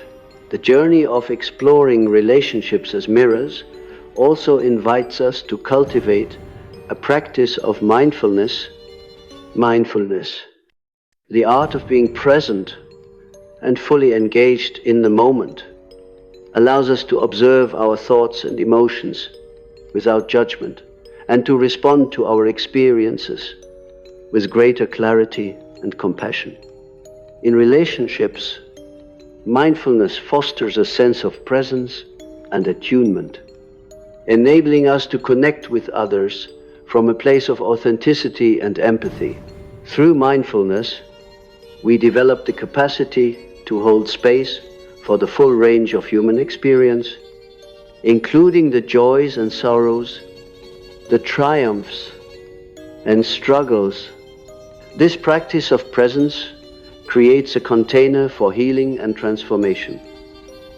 The journey of exploring relationships as mirrors also invites us to cultivate a practice of mindfulness. Mindfulness, the art of being present and fully engaged in the moment, allows us to observe our thoughts and emotions without judgment and to respond to our experiences with greater clarity and compassion. In relationships, mindfulness fosters a sense of presence and attunement, enabling us to connect with others from a place of authenticity and empathy. Through mindfulness, we develop the capacity to hold space for the full range of human experience, including the joys and sorrows, the triumphs and struggles. This practice of presence creates a container for healing and transformation,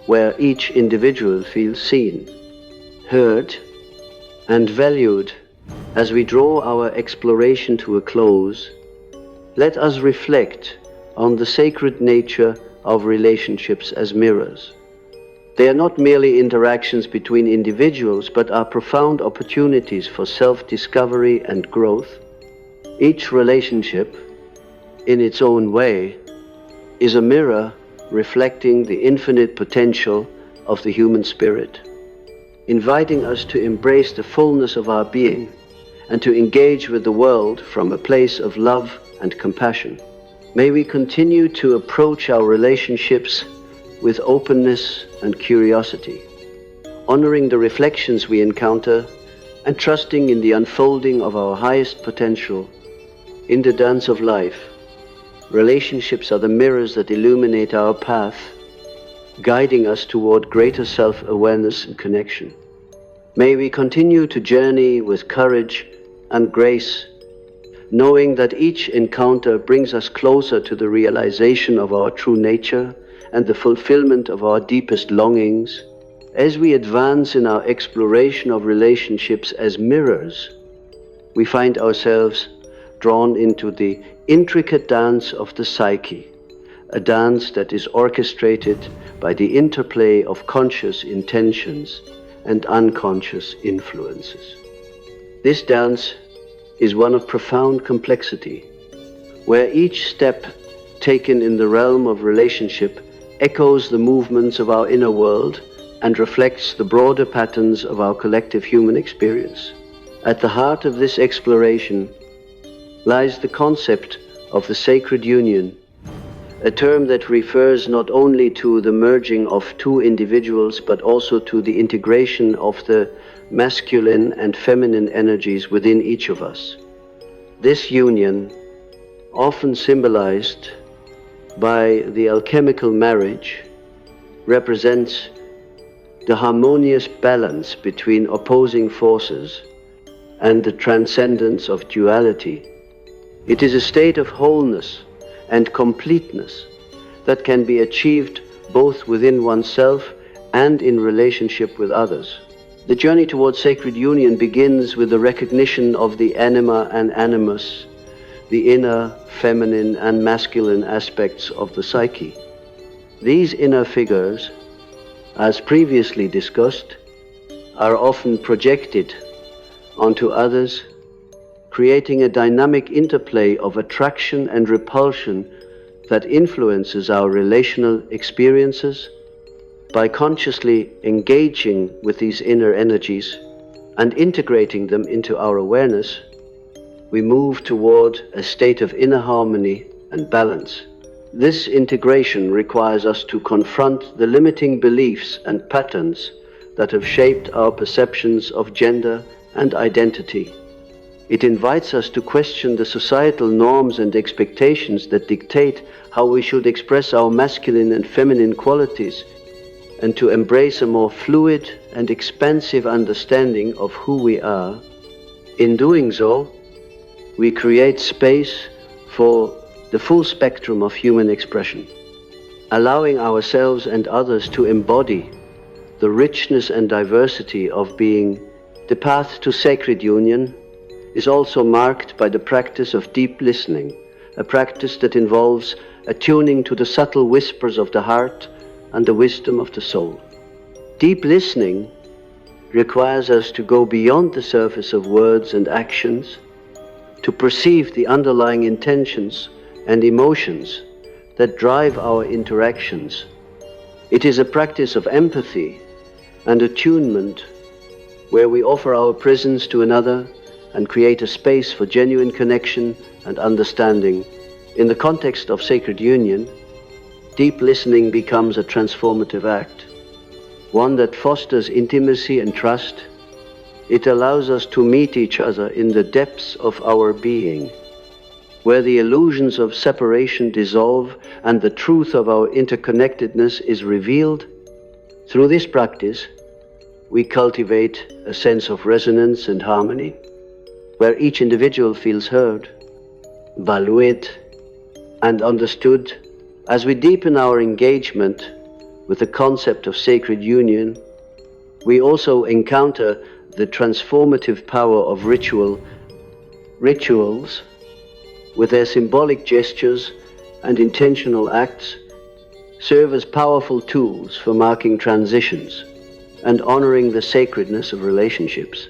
where each individual feels seen, heard, and valued. As we draw our exploration to a close, let us reflect on the sacred nature of relationships as mirrors. They are not merely interactions between individuals, but are profound opportunities for self-discovery and growth. Each relationship, in its own way, is a mirror reflecting the infinite potential of the human spirit, inviting us to embrace the fullness of our being and to engage with the world from a place of love and compassion. May we continue to approach our relationships with openness and curiosity, honoring the reflections we encounter and trusting in the unfolding of our highest potential in the dance of life. Relationships are the mirrors that illuminate our path, guiding us toward greater self-awareness and connection. May we continue to journey with courage and grace, knowing that each encounter brings us closer to the realization of our true nature and the fulfillment of our deepest longings. As we advance in our exploration of relationships as mirrors, we find ourselves drawn into the intricate dance of the psyche, a dance that is orchestrated by the interplay of conscious intentions and unconscious influences. This dance is one of profound complexity, where each step taken in the realm of relationship echoes the movements of our inner world and reflects the broader patterns of our collective human experience. At the heart of this exploration lies the concept of the sacred union, a term that refers not only to the merging of two individuals, but also to the integration of the masculine and feminine energies within each of us. This union, often symbolized by the alchemical marriage, represents the harmonious balance between opposing forces and the transcendence of duality. It is a state of wholeness and completeness that can be achieved both within oneself and in relationship with others. The journey towards sacred union begins with the recognition of the anima and animus, the inner, feminine and masculine aspects of the psyche. These inner figures, as previously discussed, are often projected onto others, creating a dynamic interplay of attraction and repulsion that influences our relational experiences. By consciously engaging with these inner energies and integrating them into our awareness, we move toward a state of inner harmony and balance. This integration requires us to confront the limiting beliefs and patterns that have shaped our perceptions of gender and identity. It invites us to question the societal norms and expectations that dictate how we should express our masculine and feminine qualities, and to embrace a more fluid and expansive understanding of who we are. In doing so, we create space for the full spectrum of human expression, allowing ourselves and others to embody the richness and diversity of being. The path to sacred union is also marked by the practice of deep listening, a practice that involves attuning to the subtle whispers of the heart and the wisdom of the soul. Deep listening requires us to go beyond the surface of words and actions, to perceive the underlying intentions and emotions that drive our interactions. It is a practice of empathy and attunement, where we offer our presence to another and create a space for genuine connection and understanding. In the context of sacred union, deep listening becomes a transformative act, one that fosters intimacy and trust. It allows us to meet each other in the depths of our being, where the illusions of separation dissolve and the truth of our interconnectedness is revealed. Through this practice, we cultivate a sense of resonance and harmony, where each individual feels heard, valued, and understood. As we deepen our engagement with the concept of sacred union, we also encounter the transformative power of rituals, with their symbolic gestures and intentional acts, serve as powerful tools for marking transitions and honoring the sacredness of relationships.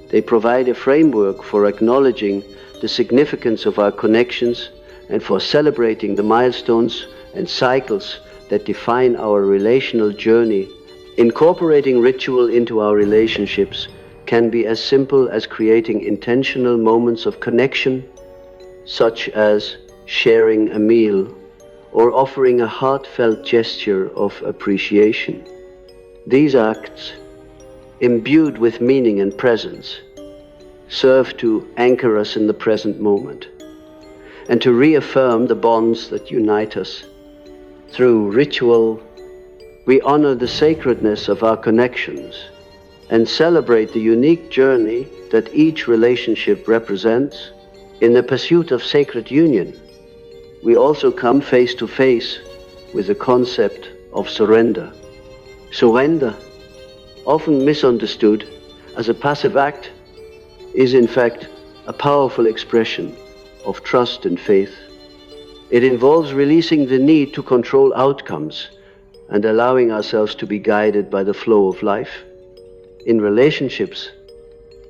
They provide a framework for acknowledging the significance of our connections and for celebrating the milestones and cycles that define our relational journey. Incorporating ritual into our relationships can be as simple as creating intentional moments of connection, such as sharing a meal or offering a heartfelt gesture of appreciation. These acts imbued with meaning and presence, serve to anchor us in the present moment and to reaffirm the bonds that unite us. Through ritual, we honor the sacredness of our connections and celebrate the unique journey that each relationship represents. In the pursuit of sacred union, we also come face to face with the concept of surrender. Surrender, often misunderstood as a passive act, is in fact a powerful expression of trust and faith. It involves releasing the need to control outcomes and allowing ourselves to be guided by the flow of life. In relationships,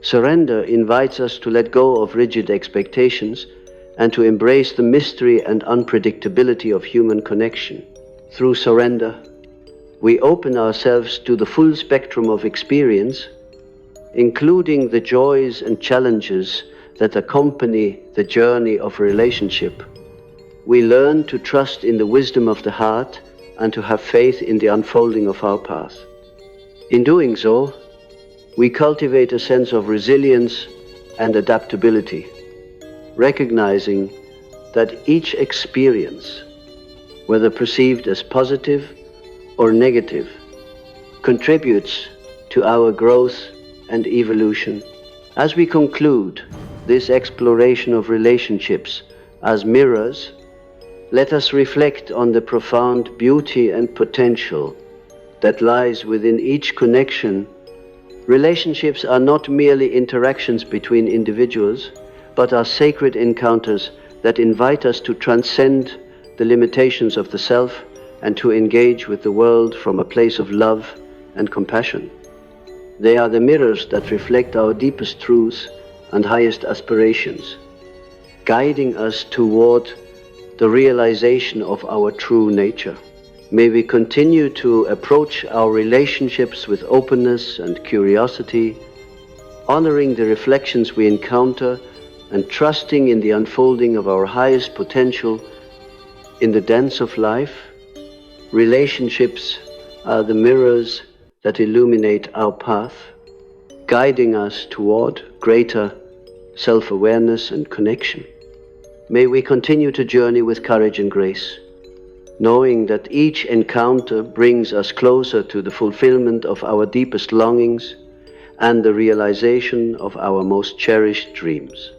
surrender invites us to let go of rigid expectations and to embrace the mystery and unpredictability of human connection. Through surrender, we open ourselves to the full spectrum of experience, including the joys and challenges that accompany the journey of relationship. We learn to trust in the wisdom of the heart and to have faith in the unfolding of our path. In doing so, we cultivate a sense of resilience and adaptability, recognizing that each experience, whether perceived as positive or negative, contributes to our growth and evolution. As we conclude this exploration of relationships as mirrors, let us reflect on the profound beauty and potential that lies within each connection. Relationships are not merely interactions between individuals, but are sacred encounters that invite us to transcend the limitations of the self and to engage with the world from a place of love and compassion. They are the mirrors that reflect our deepest truths and highest aspirations, guiding us toward the realization of our true nature. May we continue to approach our relationships with openness and curiosity, honoring the reflections we encounter and trusting in the unfolding of our highest potential. In the dance of life, relationships are the mirrors that illuminate our path, guiding us toward greater self-awareness and connection. May we continue to journey with courage and grace, knowing that each encounter brings us closer to the fulfillment of our deepest longings and the realization of our most cherished dreams.